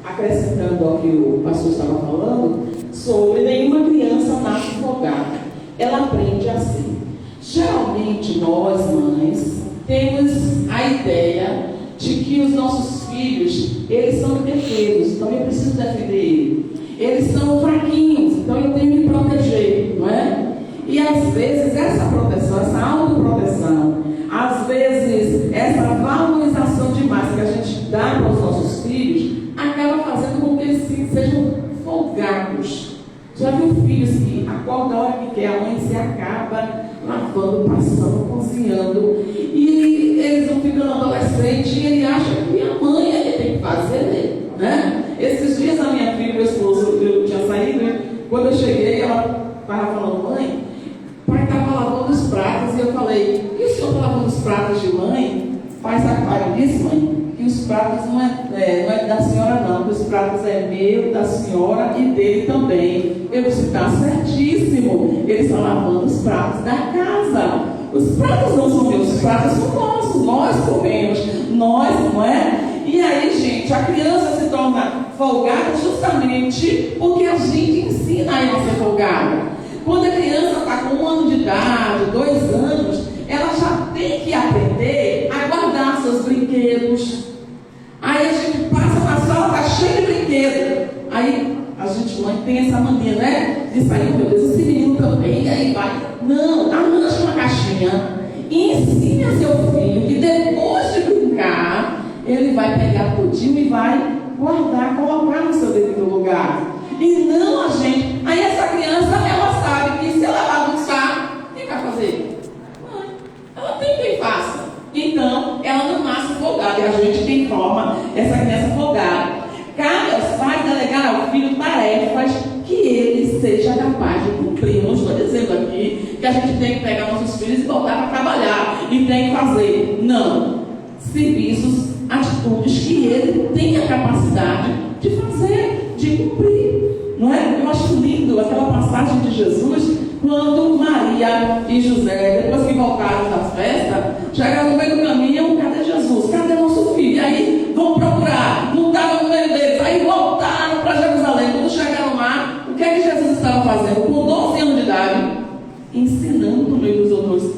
acrescentando ao que o pastor estava falando, sobre nenhuma criança nasce folgada, ela aprende assim. Geralmente nós, mães, temos a ideia de que os nossos filhos, eles são indefesos, então eu preciso defender ele. Eles são fraquinhos, então eu tenho que me proteger, não é? E às vezes essa proteção, essa autoproteção, às vezes essa valorização demais que a gente dá para os nossos filhos, acaba fazendo com que eles sejam folgados. Já viu filhos que acordam a hora que quer, a mãe se acaba lavando, passando, cozinhando, e eles vão ficando adolescentes e ele acha que a mãe ele tem que fazer, né? Esses dias a minha filha, meu esposo, eu tinha saído, né? Quando eu cheguei, ela estava falando, mãe, pai estava lavando os pratos, e eu falei, e o senhor está lavando os pratos de mãe? Pai disse, mãe, que os pratos não é da senhora não, que os pratos é meu, da senhora e dele também. Eu disse, está certíssimo, eles estão lavando os pratos da casa. Os pratos não são meus, os pratos são nossos, nós comemos, nós, não é? E aí, gente, a criança se torna folgada justamente porque a gente ensina a ela a ser folgada. Quando a criança está com 1 ano de idade, 2 anos, ela já tem que aprender a guardar seus brinquedos. Aí a gente passa na sala, está cheio de brinquedo. Aí a gente, mãe, tem essa mania, né? De sair, meu Deus, esse menino também, aí vai. Não, arranje uma caixinha e ensine a seu filho que depois de brincar, ele vai pegar tudinho e vai guardar, colocar no seu devido lugar. E não a gente. Aí essa criança, ela sabe que se ela bagunçar, o que vai fazer? Mãe, ela tem quem faça. Então, ela não nasce folgada. E a gente tem forma essa criança folgada. Cabe aos pais delegar ao filho tarefas que ele seja capaz de cumprir. Não estou dizendo aqui que a gente tem que pegar nossos filhos e botar para trabalhar e tem que fazer. Não. Serviços, atitudes que ele tem a capacidade de fazer, de cumprir. Não é? Eu acho lindo aquela passagem de Jesus, quando Maria e José, depois que voltaram da festa, chegaram no meio do caminho, cadê Jesus? Cadê nosso filho? E aí vão procurar, não estava no meio deles, aí voltaram para Jerusalém. Quando chegaram lá, o que é que Jesus estava fazendo? Com 12 anos de idade, ensinando no meio dos outros.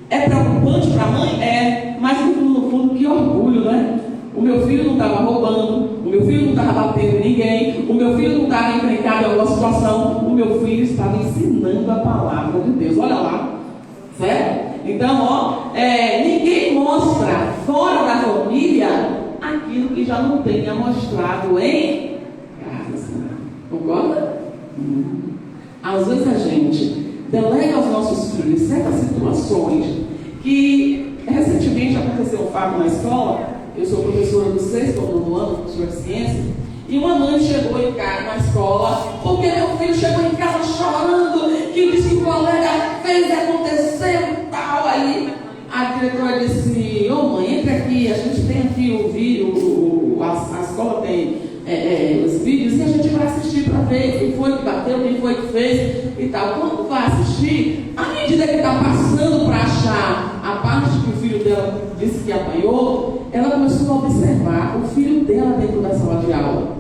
É preocupante para a mãe? É, mas no fundo, que orgulho, né? O meu filho não estava roubando, o meu filho não estava batendo em ninguém, o meu filho não estava encrencado em alguma situação, o meu filho estava ensinando a palavra de Deus. Olha lá, certo? Então, ninguém mostra fora da família aquilo que já não tenha mostrado em casa. Concorda? Às vezes a gente delega aos nossos filhos certas situações que recentemente aconteceu um fato na escola. Eu sou professora do 6º ou 9º ano, professora de ciência, e uma mãe chegou em casa na escola, porque meu filho chegou em casa chorando, que disse que o colega fez e aconteceu e tal. Aí a diretora disse, ô mãe, entre aqui, a gente tem aqui o vídeo, a escola tem os vídeos, e a gente vai assistir para ver quem foi que bateu, quem foi que fez e tal. Quando vai assistir, à medida que está passando para achar a parte que o filho dela disse que apanhou, ela começou a observar o filho dela dentro da sala de aula.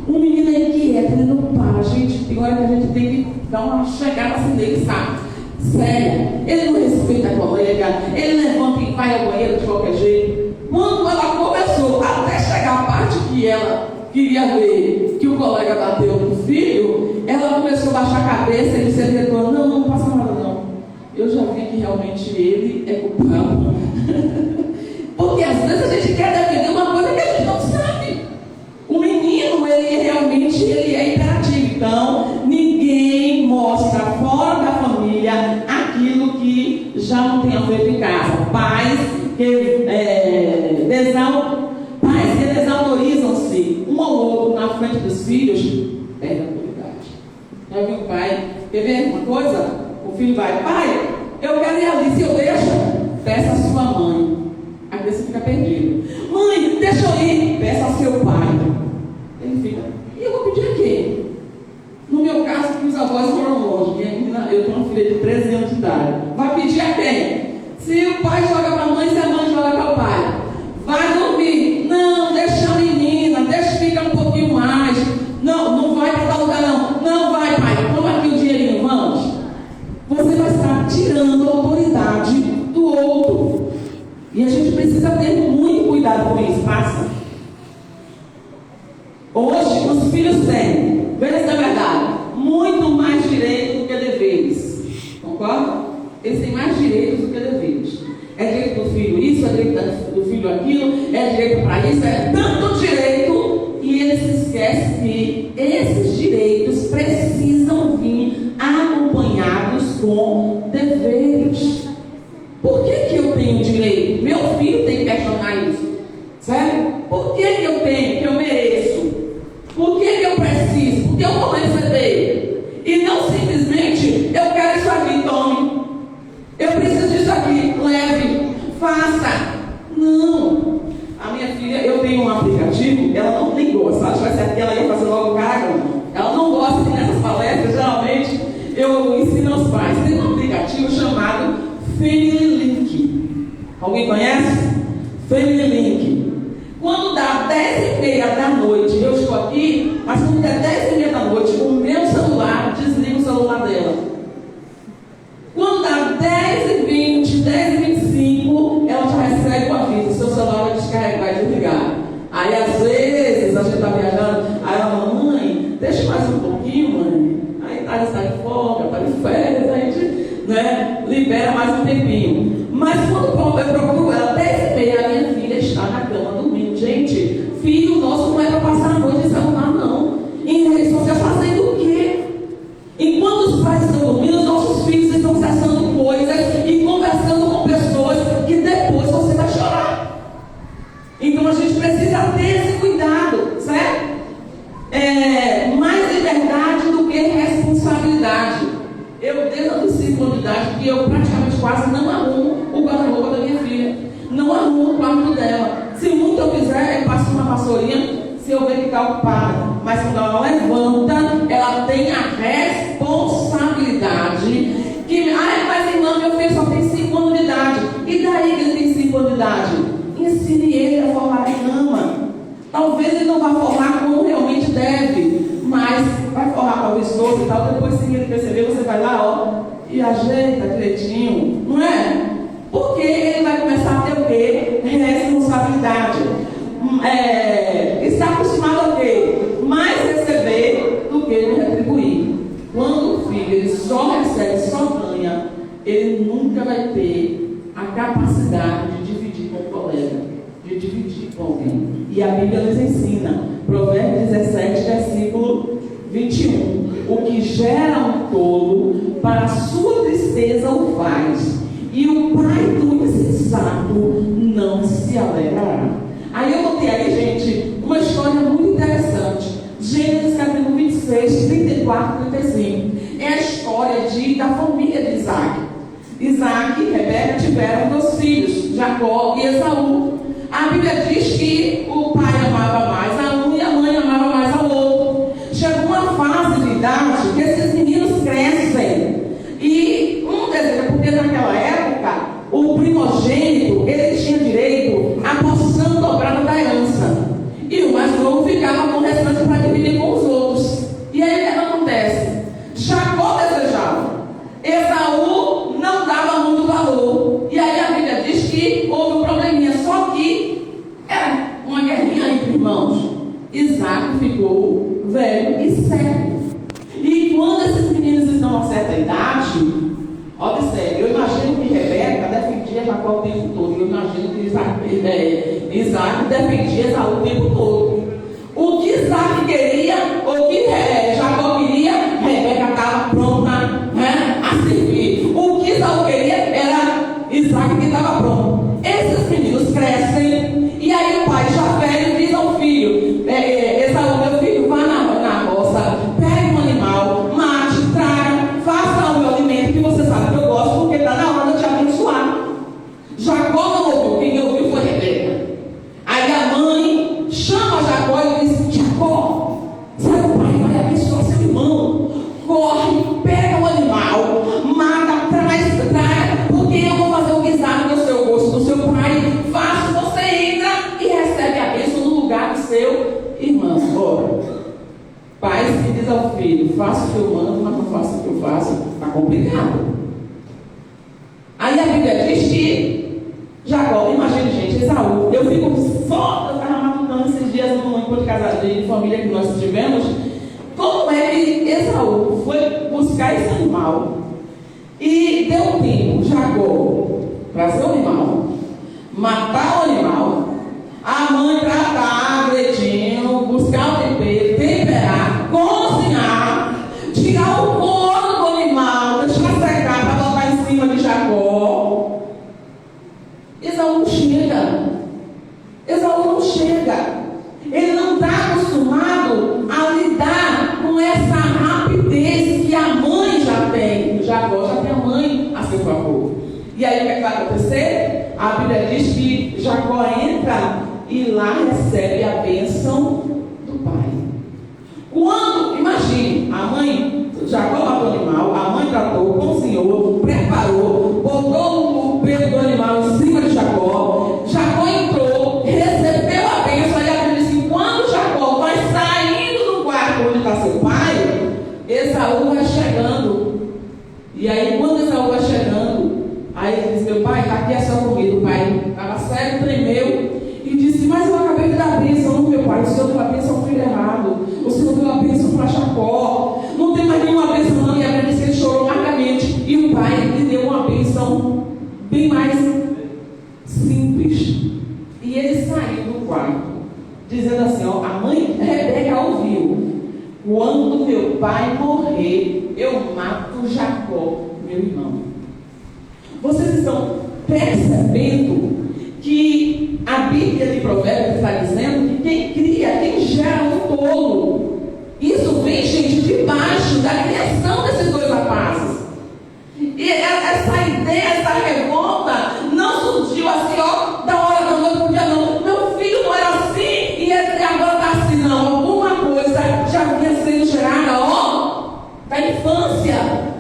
Um menino é inquieto, ele não para. Gente, tem hora que a gente tem que dar uma chegada assim nele, sabe? Sério. Ele não respeita a colega, ele levanta e vai ao banheiro de qualquer jeito. Quando ela começou, até chegar a parte que ela queria ver que o colega bateu no filho, ela começou a baixar a cabeça e disse à diretora, não passa nada não. Eu já vi que realmente ele é culpado. Porque às vezes a gente quer defender uma coisa que a gente não sabe. O menino, ele realmente é imperativo. Então, ninguém mostra fora da família aquilo que já não tenha feito em casa. Pais que desautorizam-se um ao outro na frente dos filhos, perde a autoridade. Já viu o pai? Quer ver uma coisa? O filho vai, pai, eu quero ir ali, se eu deixo, peça a sua mãe. A criança fica perdida. Mãe, deixa eu ir, peça ao seu pai. Ele fica, e eu vou pedir a quem? No meu caso, que os avós foram longe. Eu tenho uma filha de 13 anos de idade. Vai pedir a quem? Se o pai joga para a mãe, se a mãe joga para o pai. Vai dormir. Não, deixa a menina, deixa ficar um pouquinho mais. Não vai para tal lugar não. Não vai, pai. Toma aqui o dinheirinho, vamos. Você vai estar tirando a autoridade E a gente precisa ter muito cuidado com isso, passa. Hoje, os filhos têm, veja se é verdade, muito mais direito do que deveres. Concorda? Eles têm mais direitos do que deveres. É direito do filho isso, é direito do filho aquilo, é direito para isso, é tanto direito, e eles se esquecem que esses direitos precisam vir acompanhados com deveres. Por que eu tenho direito? Meu filho tem que questionar isso. Sério? Por que eu tenho? Que eu mereço? Por que eu preciso? Porque eu vou receber. E não simplesmente eu quero isso aqui, tome. Eu preciso disso aqui, leve, faça. Não. A minha filha, eu tenho um aplicativo, ela não nem gosta. Se ela tivesse aqui, ela ia fazer logo o caragão. Ela não gosta de nessas palestras, geralmente eu ensino aos pais. Tem um aplicativo chamado Family Link. Alguém conhece? Family Link. Quando dá 10h30 da noite, eu estou aqui, mas quando der 10h30 da noite, o meu celular desliga o celular dela. Quando dá 10h20, 10h25, ela já recebe o aviso, seu celular vai descarregar, vai desligar. Aí às vezes a gente está viajando, aí ela, mamãe, deixa mais um pouquinho, mãe. Aí ela está de folga, está de férias, a gente libera mais um tempinho. Mas quando eu procuro ela, 10h30, a minha filha está na cama dormindo. Gente, filho nosso não é para passar a noite em celular, não. Em rede social fazendo o quê? Enquanto os pais estão dormindo, os nossos filhos estão acessando coisas e conversando com pessoas que depois você vai chorar. Então a gente precisa ter esse cuidado, certo? Mais liberdade do que responsabilidade. Eu desde a disciplinaridade que eu praticamente quase não arrumo o guarda-roupa da minha filha. Não arrumo o quarto dela. Se muito eu quiser, eu passo uma vassourinha, se eu ver que está ocupada. Mas quando ela levanta, ela tem a responsabilidade que, mas irmã, meu filho só tem 5 anos de idade. E daí que ele tem 5 anos de idade? Ensine ele a formar em ama. Talvez ele não vá formar como realmente deve, mas vai forrar para o vistoso e tal. Depois, se ele perceber, você vai lá, ó, e ajeita direitinho, não é? Porque ele vai começar a ter o quê? Responsabilidade. Está acostumado a quê? Mais receber do que retribuir. Quando o filho ele só recebe, só ganha, ele nunca vai ter a capacidade de dividir com o colega, de dividir com alguém. E a Bíblia nos ensina, Provérbios 17, versículo 21. O que gera um tolo, para a sua tristeza o faz, e o pai do insensato não se alegrará. Aí eu botei aí, gente, uma história muito interessante. Gênesis capítulo 26, 34 e 35. É a história da família de Isaac. Isaac e Rebeca tiveram 2 filhos, Jacó e Esaú. A Bíblia diz que o pai amava mais a um e a mãe amava mais ao outro. Chegou uma fase de idade que esses meninos crescem. E um desejo, porque naquela época, o primogênito, ele tinha direito à porção dobrada da herança. E o mais novo ficava com o restante para dividir com os outros. E aí o que acontece? Jacó desejava. Esaú não dava muito valor. E aí a Bíblia diz que houve um probleminha. Só que era uma guerrinha entre irmãos. Isaac ficou velho e cego. E quando esses meninos estão a certa idade, observe, eu imagino que Rebeca defendia Jacó o tempo todo. Eu imagino que Isaac defendia Esaú o tempo todo. O que Isaac queria, o que Jacó queria, Rebeca estava pronta a servir. O que Esaú queria era Isaac que estava pronto. Esses meninos crescem, e aí o pai já velho diz ao filho, Esaú, meu filho, vá na roça, pegue um animal, mate, traga, faça o meu alimento, que você sabe que eu gosto, porque está na hora de te abençoar. Jacó não ouviu, quem ouviu foi Rebeca. Aí a mãe chama Jacó e diz, Jacó, seu pai vai abençoar seu irmão, corre, pega o animal, mata, traz, porque eu vou fazer o guisado do seu gosto, do seu pai, faça, você entra e recebe a bênção no lugar do seu irmão. Ora, pais que diz ao filho, faça o que eu mando, mas não faça o que eu faço, está complicado. Aí a Bíblia diz que Jacó, imagina de família que nós tivemos, como é que Esaú foi buscar esse animal e deu tempo, Jacó, trazer o animal, matar o animal, a mãe tratar direitinho, buscar o tempero, temperar, cozinhar, tirar o couro do animal, deixar secar para botar em cima de Jacó. Esaú não chega. Esaú não chega. Ele não está acostumado a lidar com essa rapidez que a mãe já tem. O Jacó já tem a mãe a seu favor. E aí o que vai acontecer? A Bíblia diz que Jacó entra e lá recebe a bênção do pai. Quando, imagine, a mãe, Jacó matou o animal, a mãe tratou, cozinhou, preparou, botou o pelo do animal em cima de Jacó. Jacó entrou, recebeu a bênção, e a Bíblia diz que quando Jacó vai saindo do quarto onde está seu pai, Esaú vai chegando. E aí quando Esaú vai chegando, aí ele diz: meu pai, está aqui a sua comida. O pai estava sério, tremeu e disse: mas eu acabei de dar a bênção. Não, meu pai, o senhor deu a bênção ao filho errado, o senhor deu a bênção para Jacó, não tem mais nenhuma bênção não. E a Bíblia diz que ele chorou largamente, e o pai lhe deu uma bênção bem mais simples. E ele saiu do quarto dizendo assim, ó, a mãe Rebeca ouviu: quando meu pai morrer, eu mato Jacó, meu irmão. Vocês estão percebendo que a Bíblia de Provérbios está dizendo que quem cria, quem gera um tolo. Isso vem, gente, debaixo da criação desses dois rapazes. E essa ideia, essa revolta não surgiu assim, ó, da hora da noite para o dia, não. Meu filho não era assim e agora está assim, não. Alguma coisa já vinha sendo gerada, ó, da infância.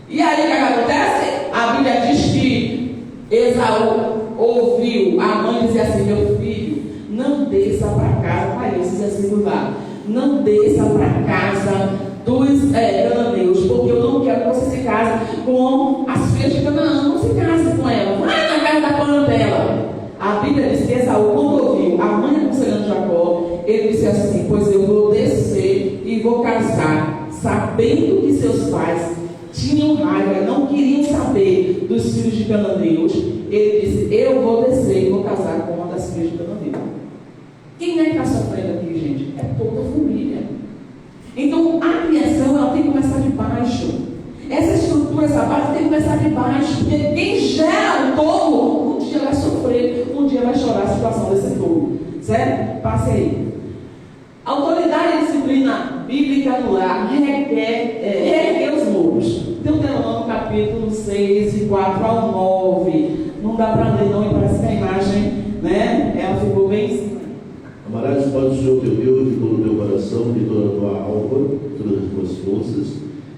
E aí o que acontece? A Bíblia diz que Esaú ouviu a mãe dizer assim: meu filho, não desça para casa, parece assim do lado, não desça para casa dos cananeus, porque eu não quero que você se case com as filhas de Canaã. Não se case com ela, vai na casa da clã dela. A Bíblia diz que Esaú, quando ouviu a mãe aconselhando Jacó, ele disse assim: pois eu vou descer e vou casar, sabendo que seus pais tinham raiva, não queriam saber dos filhos de cananeus. Ele disse: eu vou descer e vou casar com uma das filhas de cananeus. Quem é que está sofrendo aqui, gente? É toda a família. Então a criação, ela tem que começar de baixo. Essa estrutura, essa base tem que começar de baixo, porque quem gera o tolo, um dia vai sofrer, um dia vai chorar a situação desse tolo. Certo? Passe aí. A autoridade e disciplina bíblica no lar requer os muros. Deuteronômio capítulo 6, de 4 ao 9. Não dá para ler não, e parece que a imagem, né, ela ficou bem em cima. Amarás, pois, o Senhor teu Deus de todo o teu coração, de toda a tua alma, de todas as tuas forças,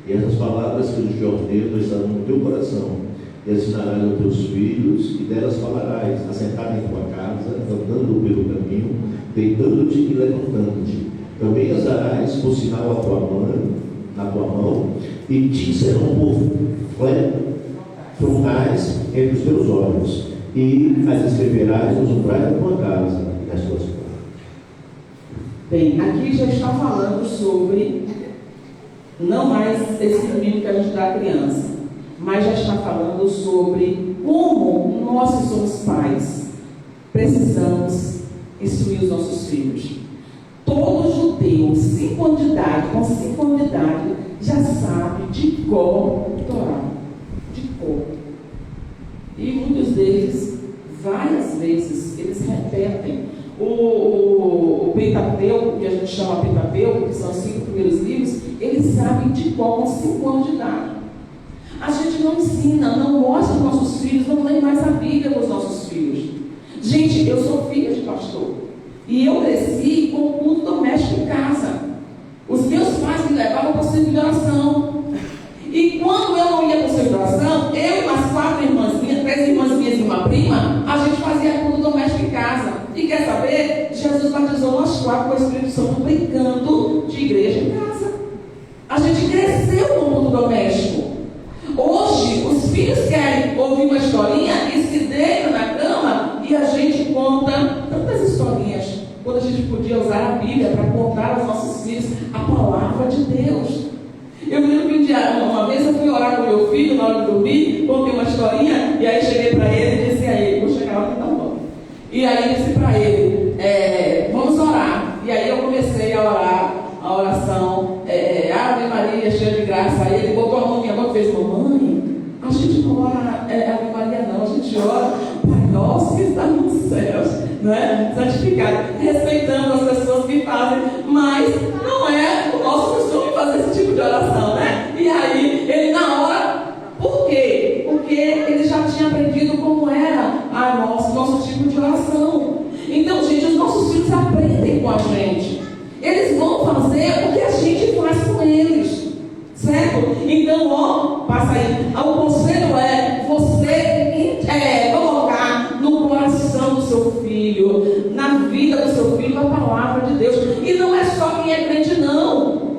e essas palavras que eu te ordeno estarão no teu coração, e ensinarás aos teus filhos, e delas falarás, assentado em tua casa, andando pelo caminho, deitando-te e levantando-te. Também as darás por sinal à tua mão, na tua mão, e te serão por frontais entre os teus olhos, e as escreverás nos umbrais da tua casa e nas tuas portas. Bem, aqui já está falando sobre não mais esse domingo que a gente dá à criança, mas já está falando sobre como nós que somos pais precisamos instruir os nossos filhos. Todo judeu, 5 anos de idade, com 5 anos de idade, já sabe de cor o Torá, de cor. E muitos deles, várias vezes, eles repetem o Pentateuco, que a gente chama Pentateuco, que são os 5 primeiros livros, eles sabem de cor com 5 anos de idade. A gente não ensina, não mostra aos nossos filhos, não lê mais a Bíblia para os nossos filhos. Gente, eu sou filha de pastor, e eu cresci com o culto doméstico em casa. Os meus pais me levavam para o centro de oração. E quando eu não ia para o centro de oração, eu e umas 4 irmãs minhas, 3 irmãs minhas e uma prima, a gente fazia culto doméstico em casa. E quer saber? Jesus batizou nós 4 com o Espírito Santo, brincando de igreja em casa. A gente cresceu com o culto doméstico. Hoje, os filhos querem ouvir uma historinha e se deitam na cama e a gente conta tantas historinhas, quando a gente podia usar a Bíblia, para contar aos nossos filhos a palavra de Deus. Eu me lembro que uma vez eu fui orar com meu filho na hora de dormir, contei uma historinha, e aí cheguei para ele e disse a ele, vou chegar lá que tá bom. E aí disse para ele, vamos orar. E aí eu comecei a orar, a oração, Ave Maria, cheia de graça. Aí ele botou a mão na minha boca e fez, mamãe, a gente não ora Ave Maria não, a gente ora Pai Nosso que está nos céus, né? Santificado, respeitando as pessoas que fazem, mas não é o nosso costume fazer esse tipo de oração, né? E aí, ele na hora, por quê? Porque ele já tinha aprendido como era nosso tipo de oração. Então, gente, os nossos filhos aprendem com a gente. Eles vão fazer o que a gente faz com eles, certo? Então, passa aí. O conselho é você colocar no coração do seu filho, na vida do seu filho, a palavra de Deus. E não é só quem é crente, não.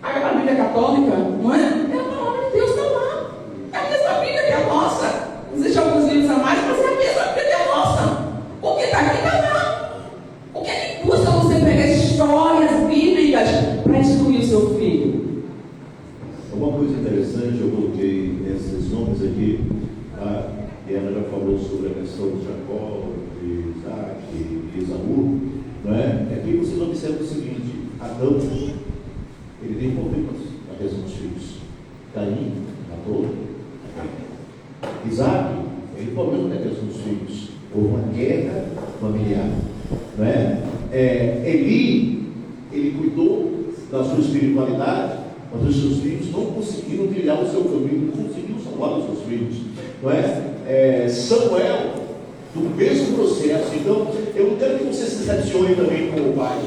A Bíblia católica, não é? É a palavra de Deus, está lá. É a mesma Bíblia que a nossa. Existem alguns livros a mais, mas é a mesma Bíblia que a nossa. O que está aqui, está lá. O que é que custa você pegar histórias bíblicas para instruir o seu filho? Uma coisa interessante, eu coloquei esses nomes aqui, e ela já falou sobre a questão de Jacó, de Isaac e Esaú, não é? Aqui vocês observam o seguinte: Adão, ele tem problemas na questão dos filhos. Caim matou Caim. Isaac, ele tem problema na questão dos filhos. Houve uma guerra familiar, não é? Eli, ele cuidou da sua espiritualidade, mas os seus filhos não conseguiram trilhar o seu caminho, não conseguiram salvar os seus filhos, não é? Samuel, do mesmo processo. Então, eu não quero que você se decepcione também com o pai.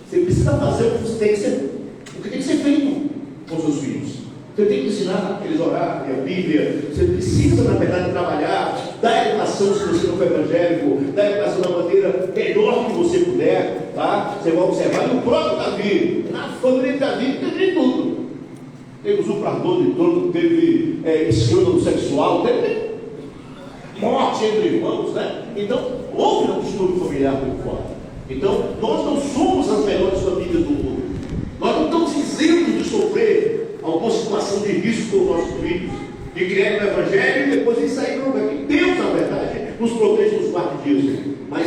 Você precisa fazer o que tem que ser feito com os seus filhos. Você tem que ensinar eles a orar, a Bíblia. Você precisa, na verdade, trabalhar, dar educação, se você não for evangélico, dar educação da maneira melhor que você puder, tá? Você vai observar. E o próprio Davi, na família de Davi, teve tudo. Teve usurpador de todo, teve escândalo sexual, teve morte entre irmãos, né? Então, houve um distúrbio familiar muito forte. Então, nós não somos as melhores famílias do mundo. Nós não estamos isentos de sofrer alguma situação de risco com os nossos filhos, de criar o Evangelho e depois de sair para o lugar que Deus, na verdade, nos protege nos 4 dias. Mas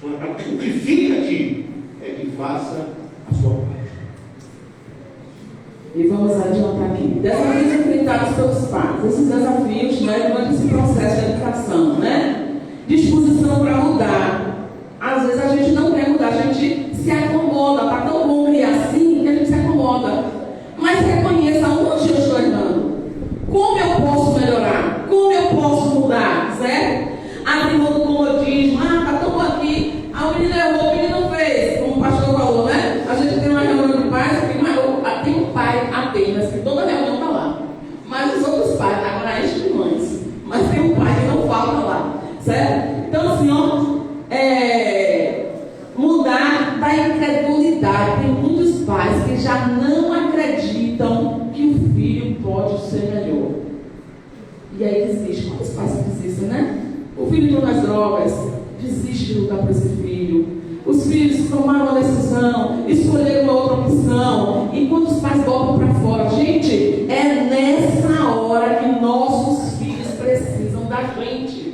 o que fica aqui é que faça a sua parte. E vamos adiantar aqui. Dessa vez enfrentados pelos pais, esses desafios, né, durante esse processo de educação, né? Disposição para mudar. Às vezes a gente não quer mudar, a gente se acomoda, está tão bom criar assim que a gente se acomoda. Mas reconheça onde eu estou errando. Como eu posso melhorar? Como eu posso mudar? Certo? Abrir mão do comodismo. Está tão aqui. A menina errou, o menino não fez. Como o pastor falou, né? A gente tem uma reunião de pais, tem um pai apenas, que toda reunião está lá. Mas os outros pais, agora enche de mães. Mas tem um pai que não falta lá. Certo? Então, assim, mudar da incredulidade. Tem muitos pais que já não acreditam que o filho pode ser melhor. E aí desiste. Quantos pais desistem, né? O filho entrou nas drogas, desiste de lutar por esse filho. Os filhos tomaram uma decisão, escolheram uma outra opção. Enquanto os pais botam para fora. Gente, é nessa hora que nossos filhos precisam da gente.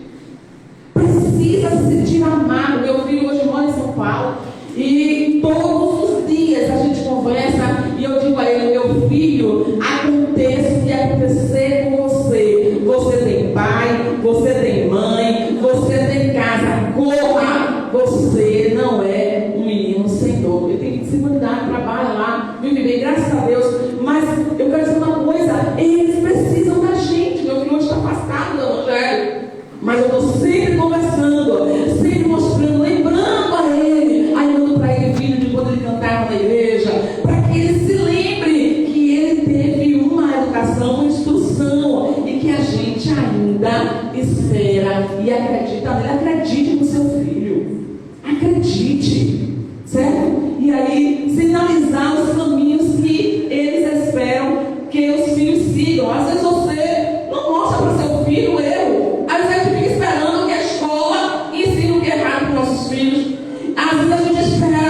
Precisa se sentir amado. Meu filho hoje mora em São Paulo e todos os dias a gente conversa e eu digo a ele: meu filho, aconteça o que acontecer com você. Você tem pai, você tem mãe, você tem casa, corra. Você não é um menino sem dor. Ele tem que se cuidar, trabalha lá, vive bem, graças a Deus. Mas eu quero dizer uma coisa: eles precisam da gente. Meu filho hoje está afastado do evangelho. Mas eu estou sempre conversando, sempre mostrando, lembrando a ele, animando para ele vídeo de quando ele cantava na igreja, para que ele se lembre que ele teve uma educação, uma instrução, e que a gente ainda espera e acredita nele. Acredite no seu filho, acredite, certo? E aí, sinalizar os caminhos que eles esperam que os filhos sigam. Às vezes você não mostra para seu filho o erro. Às vezes a gente fica esperando que a escola ensine o que é errado para os nossos filhos. Às vezes a gente espera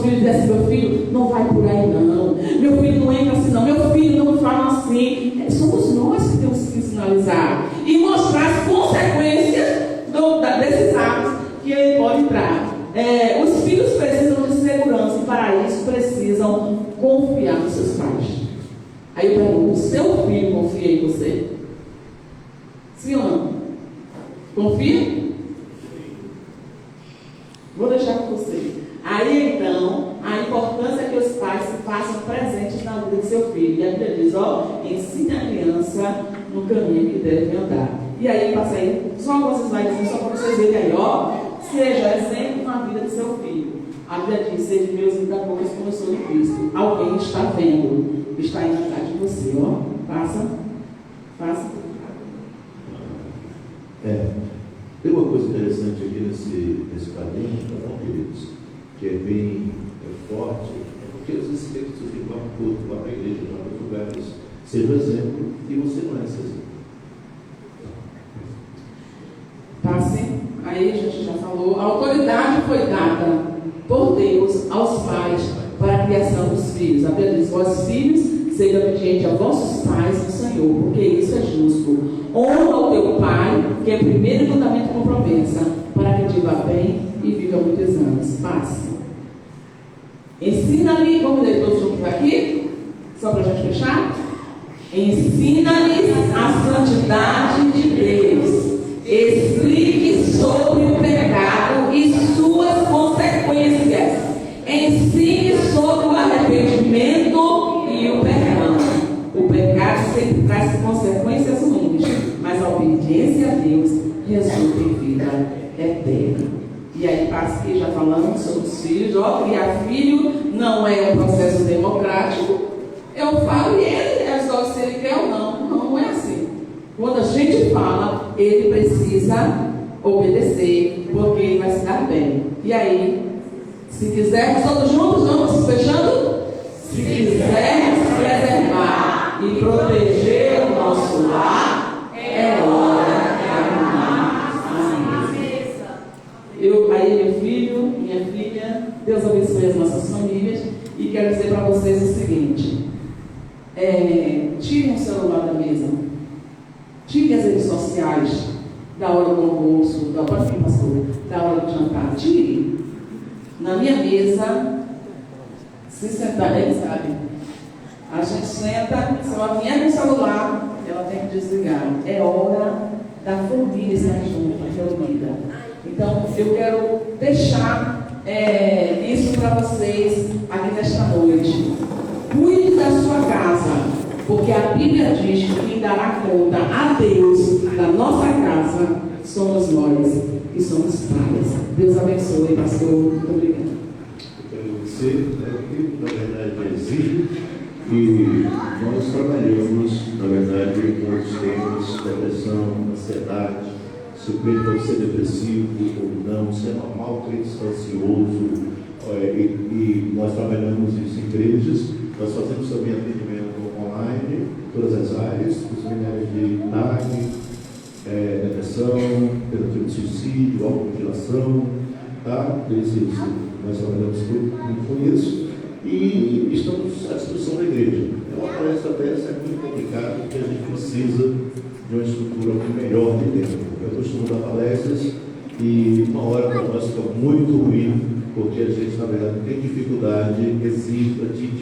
filho dizer assim: meu filho, não vai por aí não, meu filho não entra assim não, meu filho não fala assim. Somos nós que temos que sinalizar e mostrar as consequências desses atos que ele pode entrar. Os filhos precisam de segurança e para isso precisam confiar nos seus pais. Aí eu pergunto: o seu filho confia em você? Sim ou não? Confia? Vou deixar com você. Aí então, a importância é que os pais se façam presentes na vida do seu filho. E a Bíblia diz: ensine a criança no caminho que deve andar. E aí passei só algumas slides, só para vocês verem aí, seja exemplo na vida do seu filho. A Bíblia diz: seja meus imitadores como eu sou de Cristo. Alguém está vendo, está indo atrás de você, faça. Tem uma coisa interessante aqui nesse quadrinho, tá bom, queridos? Que é bem forte, porque às vezes você tem que subir para o culto, para a igreja, para outros lugares, seja exemplo, e você não é esse exemplo. Passe, aí a gente já falou, a autoridade foi dada por Deus aos pais para a criação dos filhos. A Bíblia diz: vós filhos, sejam obedientes a vossos pais no Senhor, porque isso é justo. Honra o teu pai, que é o primeiro mandamento com promessa, para que viva bem e viva muitos anos. Passe. Ensina-lhe, vamos ler todos juntos aqui, só para a gente fechar. Ensina-lhes a santidade de Deus. Explique sobre o pecado e suas consequências. Ensine sobre o arrependimento e o perdão. O pecado sempre traz consequências ruins, mas a obediência a Deus resulta em vida eterna. E aí passa que já falamos sobre os filhos. Criar filho não é um processo democrático. Eu falo e ele resolve se ele quer ou não. Não é assim. Quando a gente fala, ele precisa obedecer, porque ele vai se dar bem. E aí, se quisermos todos juntos, vamos fechando? Se quisermos preservar e proteger o nosso lar, é hora de arrumar a mesa. Aí, meu filho, minha filha, Deus abençoe as nossas famílias. E quero dizer para vocês o seguinte: tirem o celular da mesa. Tire as redes sociais da hora do almoço, da hora do jantar. Tire. Na minha mesa, se sentar, eles sabem. A gente senta, se ela vier no celular, ela tem que desligar. É hora da família estar junto, reunida. Então, eu quero deixar isso para vocês aqui nesta noite. Cuide da sua casa. Porque a Bíblia diz que quem dará conta a Deus da nossa casa somos nós, que somos pais. Deus abençoe, pastor. Muito obrigado. Eu quero dizer que, na verdade, exige que nós trabalhamos, na verdade, com os temas depressão, ansiedade, se o crente pode ser depressivo ou não, se é normal o crente estar ansioso, e nós trabalhamos isso em igrejas. Nós fazemos também atendimento online, todas as áreas, os seminários de TAG, depressão, tentativa de suicídio, automutilação, tá? Nós trabalhamos com isso e estamos à disposição da igreja. Uma palestra dessa é muito complicada, porque a gente precisa de uma estrutura melhor de dentro. Eu costumo dar palestras e uma hora para nós fica muito ruim, porque a gente, na verdade, tem dificuldade de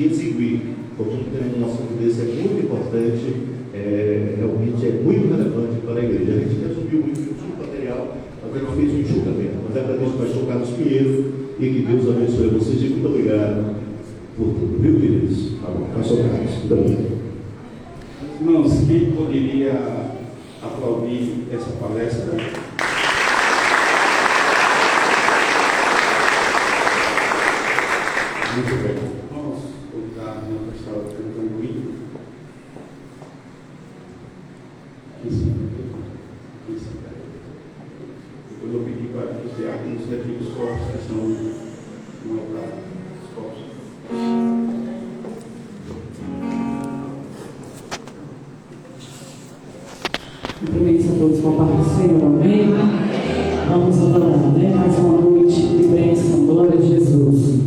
exiguir. Portanto, ter um assunto desse é muito importante, realmente é muito relevante para a igreja. A gente resumiu muito o material, até não fez um enxugamento, mas é para Deus, pastor Carlos Pinheiro, e que Deus abençoe vocês. E muito obrigado por tudo, viu, queridos? Tá bom, pastor Carlos, muito obrigado. Irmãos, quem poderia aplaudir essa palestra? Muito bem. Vamos convidar a minha pastora cantando o hino. Depois eu pedi para que os diáconos retirem os corpos que estão no altar. Os corpos. Cumprimentos a todos com a paz do Senhor, amém? Vamos adorar, né? Mais uma noite de bênção, glória a Jesus.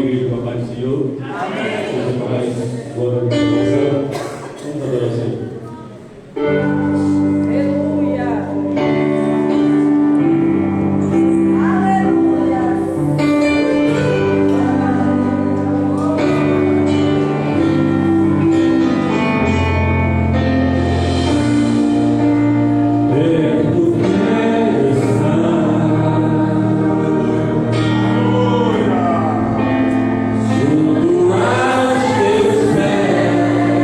a igreja com a paz do Senhor. Amém. Seja mais boa noite de adoração. Vamos adorar o Senhor. Junto aos teus pés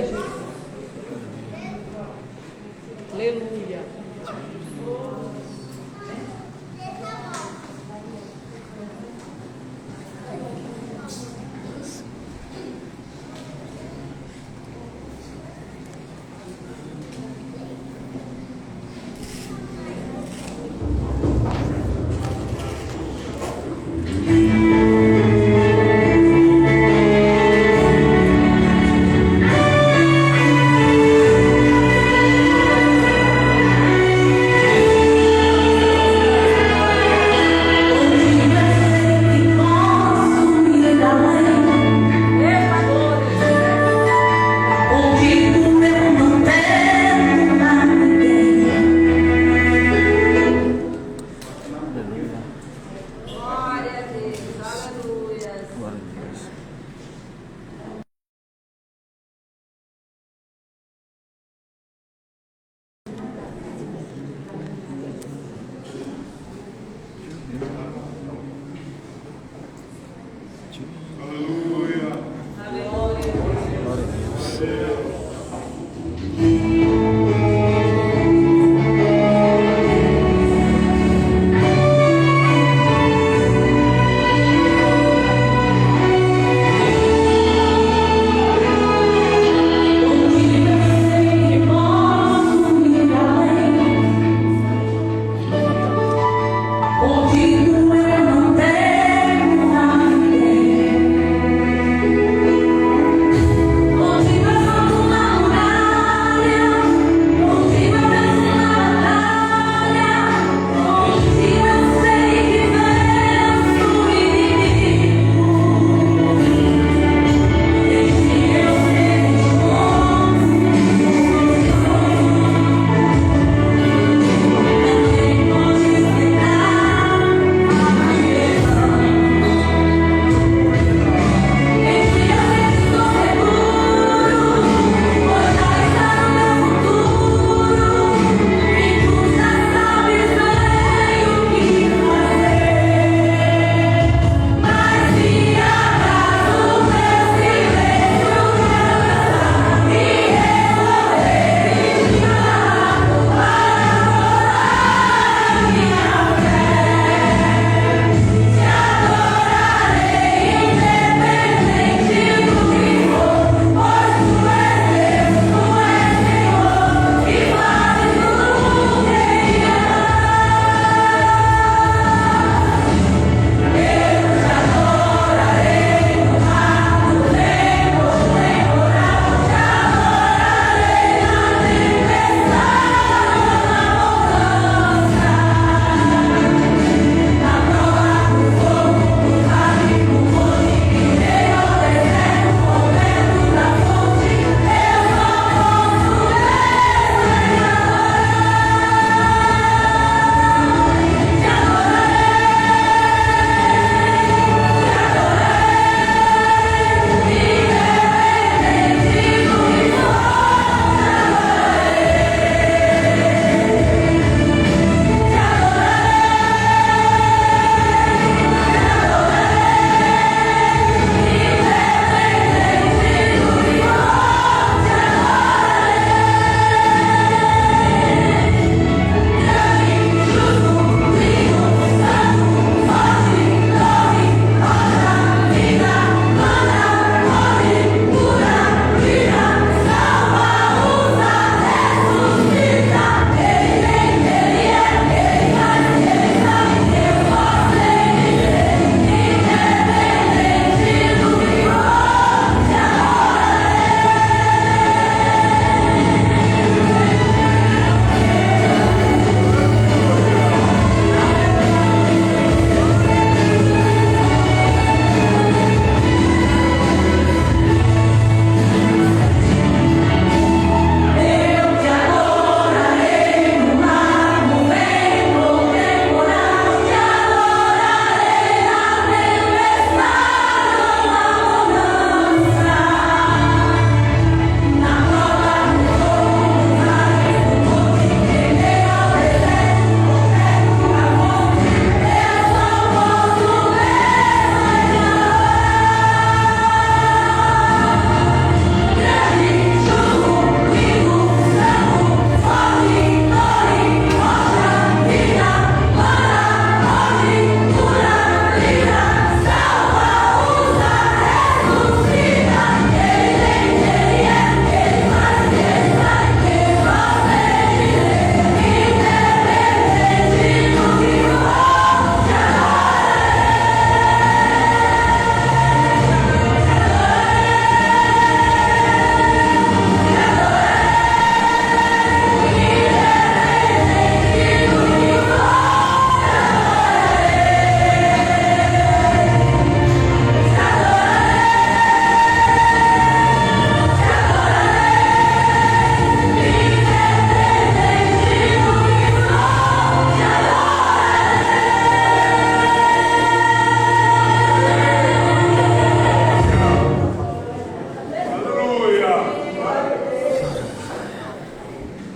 Onde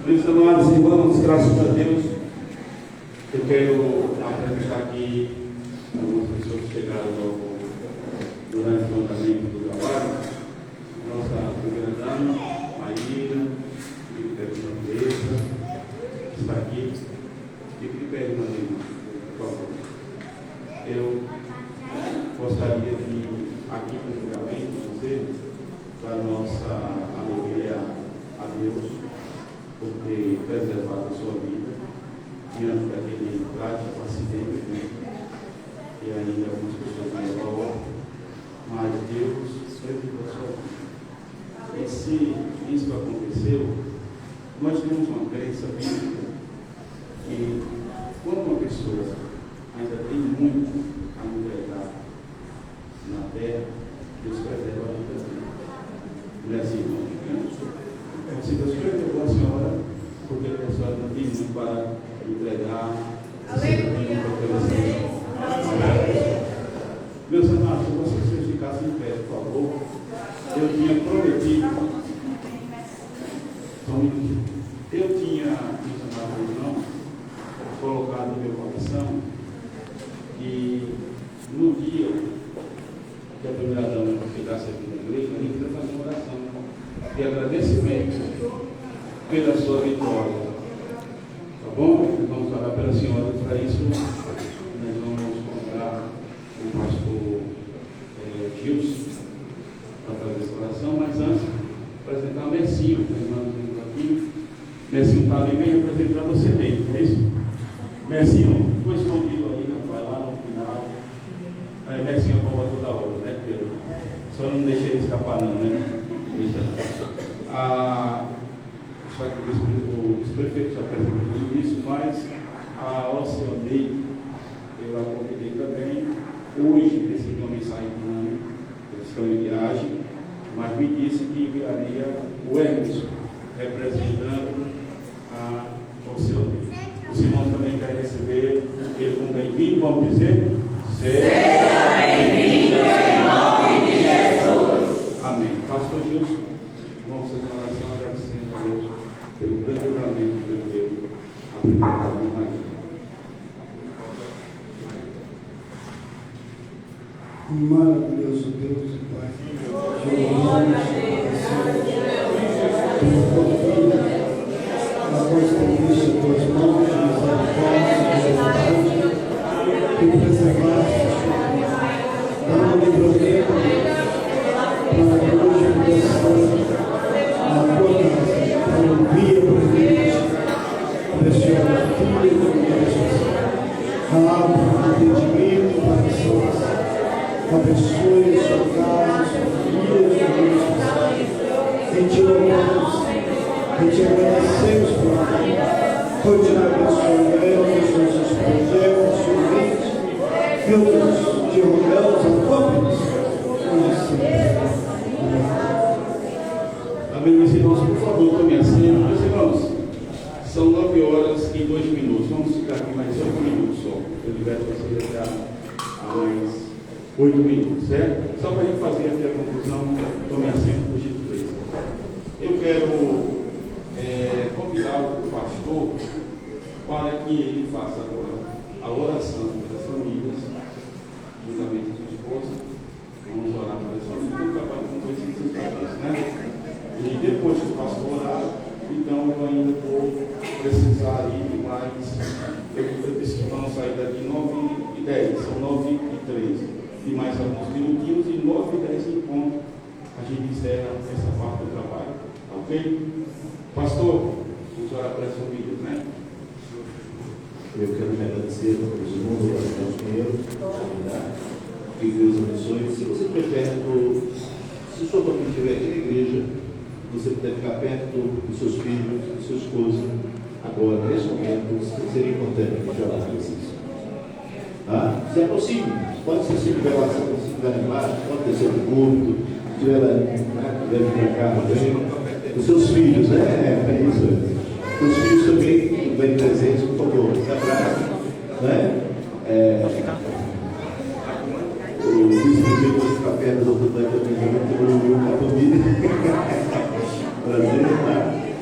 Meus amados irmãos, graças a Deus, eu quero apresentar aqui algumas pessoas que chegaram durante o andamento do trabalho. Nossa primeira dama, Maíra, que está aqui. Fique de pé, irmã, por favor. Eu gostaria de, aqui publicamente, dizer para nossa alegria a Deus por ter preservado a sua vida diante daquele trágico acidente, né? E ainda algumas pessoas não falam, mas Deus preservou a sua vida. E se isso aconteceu, nós temos uma crença bíblica que quando uma pessoa ainda tem muito a entregar na terra, Deus preserva a vida dele. Não é assim, irmão? Se Deus preservou a senhora, porque a senhora não tem muito para entregar. Meus amados, se vocês ficassem em pé, por favor, eu tinha prometido, eu tinha, meus amados irmãos, colocado no meu coração que no dia que a primeira dama chegasse aqui na igreja, a gente ia fazer uma oração de agradecimento pela sua vitória. Tá bom? Vamos orar pela senhora. Para isso, nós vamos convidar o pastor Gilson para fazer essa oração, mas antes, apresentar o Mercinho, que nós vimos aqui. Mercinho está ali bem representando você mesmo, não é isso? Mercinho, foi escondido aí, vai lá no final. Aí Mercinho cobra toda hora, né, Pedro? Só não deixa ele escapar não, né? Os prefeitos já apresentaram isso, mas a Oceanei, eu a convidei também. Hoje recebi uma mensagem do ano, eles estão em viagem, mas me disse que enviaria o Emerson, representando a Oceanei. Os irmãos também querem receber ele como bem-vindo, vamos dizer? Seja bem-vindo em nome de Jesus. Amém. Pastor Gilson, vamos fazer uma oração agradecendo a Deus pelo grande livramento que ele deu a primeira dama. Maravilhoso Deus e Pai, te louvamos, após ter visto tuas mãos, misericórdia, que preservaste, dando livramento para a glorificação na tua casa, para o dia presente, pressionar filho de Jesus, abra o entendimento para pessoas. Abençoe a sua casa, sua família, e te louvamos, e te agradecemos por continuar abençoando ela, os nossos projetos, ouvintes, meu Deus, te rogamos a tua bênção. Amém, meus irmãos, por favor, tome assento. Meus irmãos, são 9 horas e 2 minutos. Vamos ficar aqui mais 8 minutos só. Eu liberto vocês até a mais 8 minutos, certo? Só para a gente fazer aqui a conclusão, tome assento, por gentileza. Eu quero convidar o pastor para que ele faça agora a oração das famílias, juntamente com a sua esposa. Vamos orar para as famílias, porque trabalho com coisas importantes, né? E depois que o pastor orar, então eu ainda vou precisar ir mais. Eu disse que vamos sair daqui 9h10, são 9h13. E mais alguns minutinhos, e 9h10 em ponto, a gente encerra essa parte do trabalho. Ok? Pastor, vamos orar para as famílias, né? Eu quero me agradecer pelos irmãos do Brasil Pinheiro, que Deus abençoe. Se você prefere, se o senhor também estiver aqui na igreja, você puder ficar perto dos seus filhos, da sua esposa, agora, nesse momento, seria importante que orar para vocês. Se aproxime, pode ser se tiver lá, se estiver embaixo, pode descer do púlpito, se tiver vir para cá também. Os seus filhos, né? É isso. Os filhos também vêm presentes, por favor, se abraço, né? O vice-prefeito vai ficar perto da oportunidade também, muito com a família.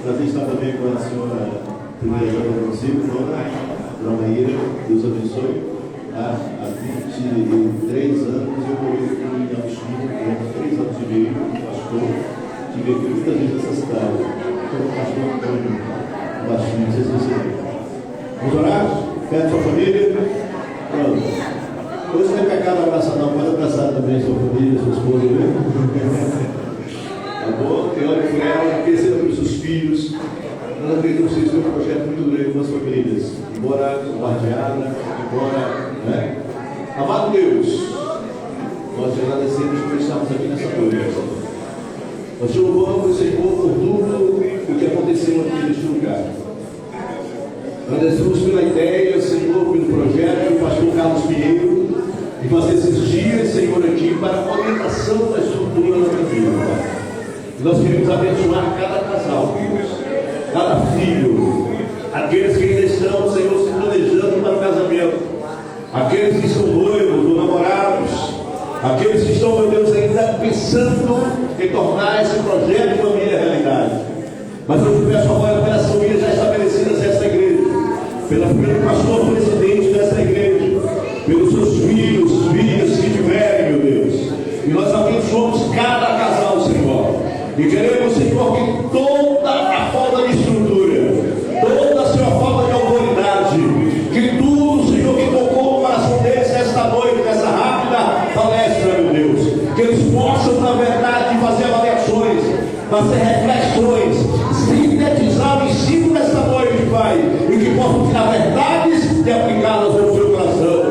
Prazer estar também também com a senhora primeira dama do município, dona Maíra, Deus abençoe. Há 23 anos eu morei aqui em Agostinho, durante 3 anos e meio, pastor. Tive aqui muitas vezes nessa cidade. Como pastor Antônio Baixinho, não sei se você lembra. Vamos orar? Pede sua família. Pronto. Hoje não é pecado abraçar, não. Pode abraçar também sua família, sua esposa, né? Tá bom? E olhe por ela, receba pelos seus filhos. Nós acreditamos que vocês têm um projeto muito grande com as famílias. Embora bombardeada, embora. Né? Amado Deus, nós te agradecemos por estarmos aqui nessa noite. Nós te louvamos, Senhor, por tudo o que aconteceu aqui neste lugar. Agradecemos pela ideia, Senhor, pelo projeto do pastor Carlos Pinheiro, de fazer esses dias, Senhor, aqui para a orientação da estrutura da família. Nós queremos abençoar cada casal, cada filho, aqueles que ainda estão, Senhor, se planejando para o casamento, aqueles que estão noivos ou namorados, aqueles que estão, meu Deus, ainda pensando em tornar esse projeto de família realidade. Mas eu te peço agora pelas famílias já estabelecidas nessa igreja, pelo pastor presidente dessa igreja, pelos seus filhos, filhas que tiverem, meu Deus. E nós abençoamos cada casal, Senhor. E queremos, Senhor, que toda a falta de estrutura, toda a sua falta de autoridade, que tudo, Senhor, que tocou no coração deles nesta noite, nessa rápida palestra, meu Deus, que eles possam, na verdade, fazer avaliações, fazer reflexões, sintetizar o ensino desta noite, Pai, e que possam tirar verdades e aplicá-las no seu coração.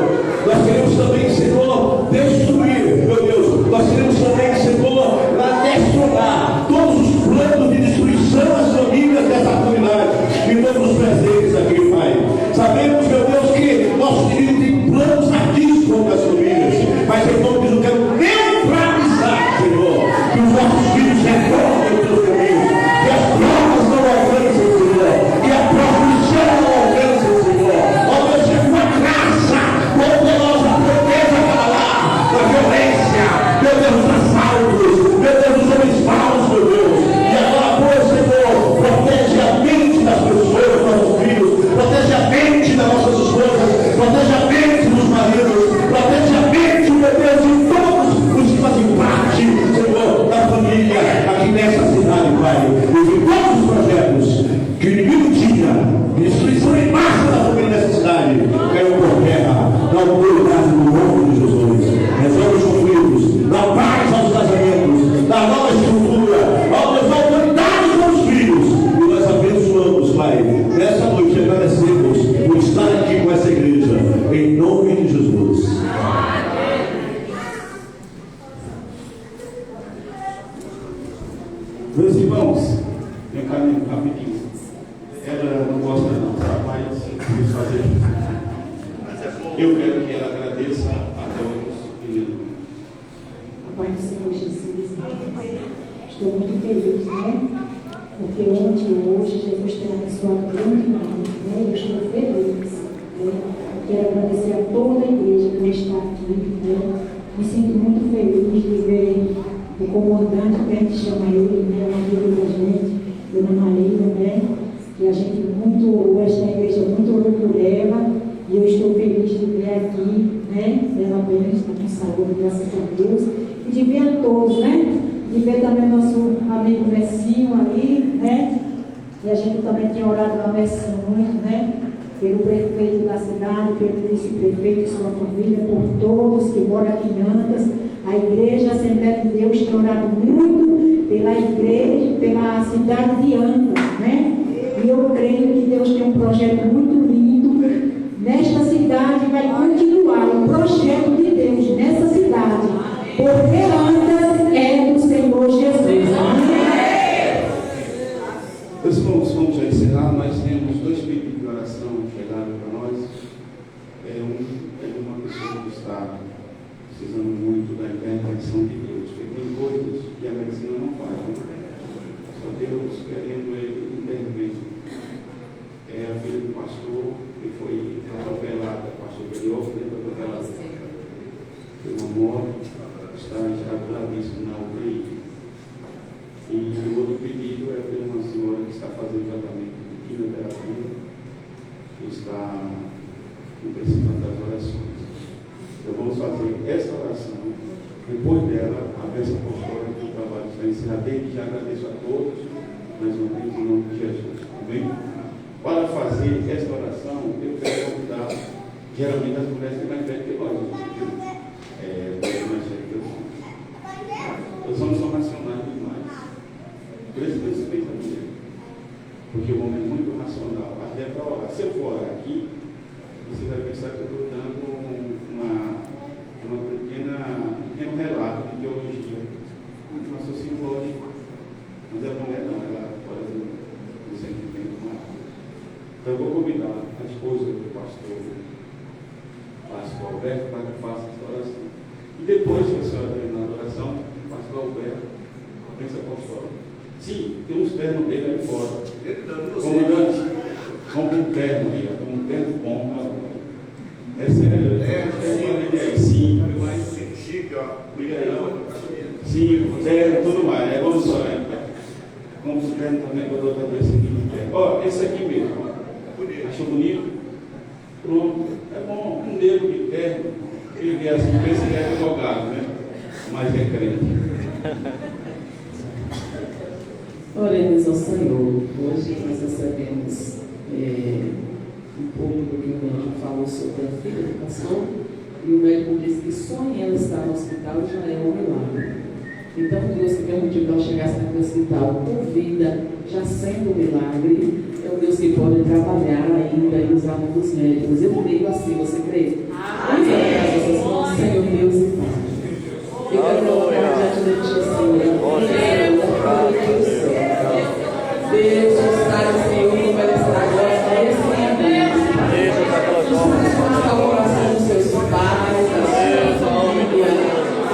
Nós queremos também, Senhor, destruir, meu Deus, nós queremos também, Senhor, destronar todos os planos de destruição das famílias dessa comunidade e todos os presentes aqui, Pai. Sabemos, meu Deus, que nosso inimigo tem planos ativos contra as famílias, mas em nome de Jesus, quero neutralizar, Senhor, que os nossos filhos retornem os seus caminhos, que as drogas não alcancem, Senhor, que a prostituição não alcance, Senhor. Ó Deus, que uma graça poderosa proteja para lá da violência, meu Deus, dos assaltos, meu Deus, dos homens maus, meu Deus. E agora, pois, Senhor, protege a mente das pessoas, dos nossos filhos, protege a mente das nossas esposas, protege a mente dos maridos, protege a mente, meu Deus, de todos os que fazem parte, Senhor, da família aqui nessa cidade, Pai. E de todos os projetos que o inimigo tinha, de destruição em massa da família nessa cidade, caiu por terra. Dá autoridade no nome de Jesus. Resolve os conflitos, dá paz aos casamentos, dá nova estrutura, dá autoridade para os filhos. E nós abençoamos, Pai. Nessa noite agradecemos por estar aqui com essa igreja, em nome de Jesus. Meus irmãos, meu caminho rapidinho. Ela não gosta não, tá? Mas quis fazer isso. Eu quero que ela agradeça a todos e Pai do Senhor Jesus, estou muito feliz, né? Porque ontem e hoje Jesus tem abençoado grandemente, né? Eu estou feliz, né? Quero agradecer a toda a igreja por estar aqui, né? Me sinto muito feliz de ver o comandante, que a gente chama ele, né? Uma amiga da gente, Dona Maria, né? Que a gente esta igreja muito orou por ela, e eu estou feliz de ver aqui, né? Ela bem, está com saúde, graças a Deus. E de ver a todos, né? De ver também nosso amigo Messinho ali, né? E a gente também tem orado na Messinho muito, né? Pelo prefeito da cidade, pelo vice-prefeito e sua família, por todos que moram aqui em Antas. A igreja, a Assembleia de Deus, tem orado muito pela igreja, pela cidade de Antas, né? E eu creio que Deus tem um projeto muito lindo nesta cidade, vai continuar o projeto de Deus nessa cidade, porque Antas é do Senhor Jesus. Meus irmãos, vamos já encerrar. Nós temos 2 pedidos de oração que chegaram para nós. É uma pessoa que está precisando muito da intervenção de Deus, porque tem coisas que a medicina não faz, né? Só Deus querendo ele intervir. É a filha do pastor que foi atropelada, pastor Pedro, foi atropelada por uma moto, está gravíssimo na UTI. E o outro pedido é de uma senhora está fazendo tratamento de quimioterapia, está precisando das orações. Então vamos fazer essa oração. Depois dela, a bênção apostólica do trabalho está encerrado. Desde já agradeço a todos, mais uma vez, em nome de Jesus. Amém? Para fazer esta oração, eu quero convidar, geralmente as mulheres têm mais velhas que nós, mais velhas que eu sou. Os homens são racionais demais. Por isso, respeito a mulher. Porque o homem é muito racional. Até para orar. Se eu for orar aqui, você vai pensar que eu estou dando um pequeno relato de teologia. Um raciocínio lógico. Mas a mulher não, ela pode ter um sentimento mais. Então eu vou convidar a esposa do pastor Alberto para que faça essa oração. E depois que a senhora terminar a oração, o pastor Alberto, a bênção apostólica. Sim, tem uns ternos dele aí fora. Comandante, compra um terno aí, um terno bom. Essa é sim. Sim, terno, tudo mais. Vamos só, como o terno também, quando eu estou desse terno. Ó, esse aqui mesmo. Achou bonito? Pronto. É bom, um dedo de terno. Ele é assim, pensa que é advogado, né? Mas é crente. Oremos ao Senhor. Hoje nós recebemos um pouco do que o médico falou sobre a filha do pastor, e o médico disse que só em ela estar no hospital já é um milagre. Então, Deus que permitiu que ela chegasse naquele hospital com vida, já sendo um milagre, é um Deus que pode trabalhar ainda e usar um dos médicos. Eu creio assim, você crê? Amém. Senhor Deus e Pai. Eu quero colocar diante de Ti, Senhor. Deus, está, Senhor, como ela está agora nesse momento. Faça a oração dos seus pais, da sua família.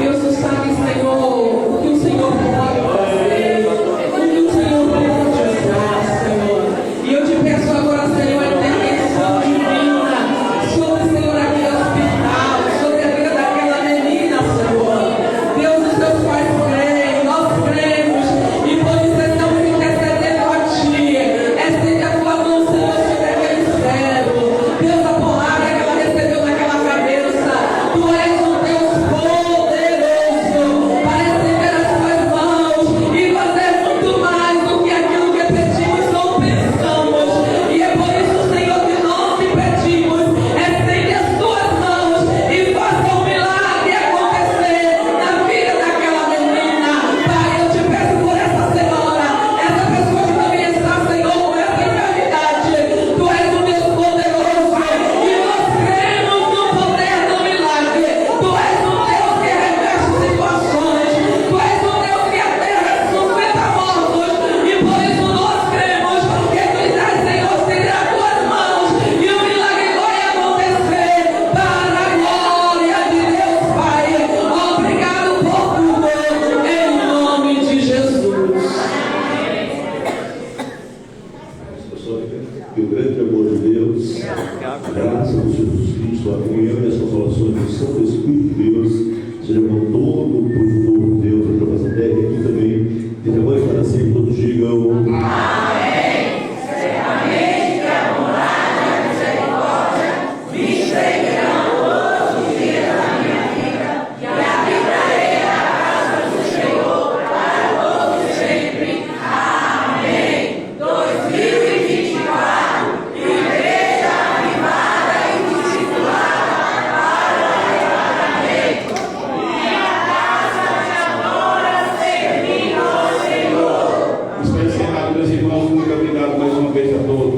Deus, tu sabe, Senhor, o que o Senhor pode fazer, o que o Senhor pode usar, Senhor. E eu te peço agora, Senhor, a intervenção divina sobre, Senhor, aquele hospital, sobre a vida daquela menina, Senhor. Deus, os teus pais creem, nós cremos, e por isso estamos intercedendo a Ti. Estende a tua mão, Senhor, sobre aquele cego. Deus, a porrada que ela recebeu naquela cabeça, Tu és um Deus poderoso para estender as tuas mãos e fazer muito mais do que aquilo que pedimos ou pensamos. E é por isso, Senhor, que nós te pedimos, estende as tuas mãos e faça um milagre acontecer na vida daquela menina. Pai, eu te peço por essa senhora, essa pessoa que também está, Senhor, com essa enfermidade. Tu és um Deus poderoso e nós cremos no poder do milagre. Tu és um Deus que reverte situações. Tu és um Deus que aterra 50 mortos. E por isso nós cremos que Tu estás, Senhor, estender as tuas mãos e o milagre vai acontecer para a glória de Deus, Pai. Obrigado por tudo, em nome de Jesus. Que o grande amor de Deus, a graça de Jesus Cristo, a comunhão e as consolações do Santo Espírito de Deus seja com todo o povo de Deus, a nossa terra e aqui também, de agora e para sempre, todos digam. Está encerrado, meus irmãos. Muito obrigado mais uma vez a todos.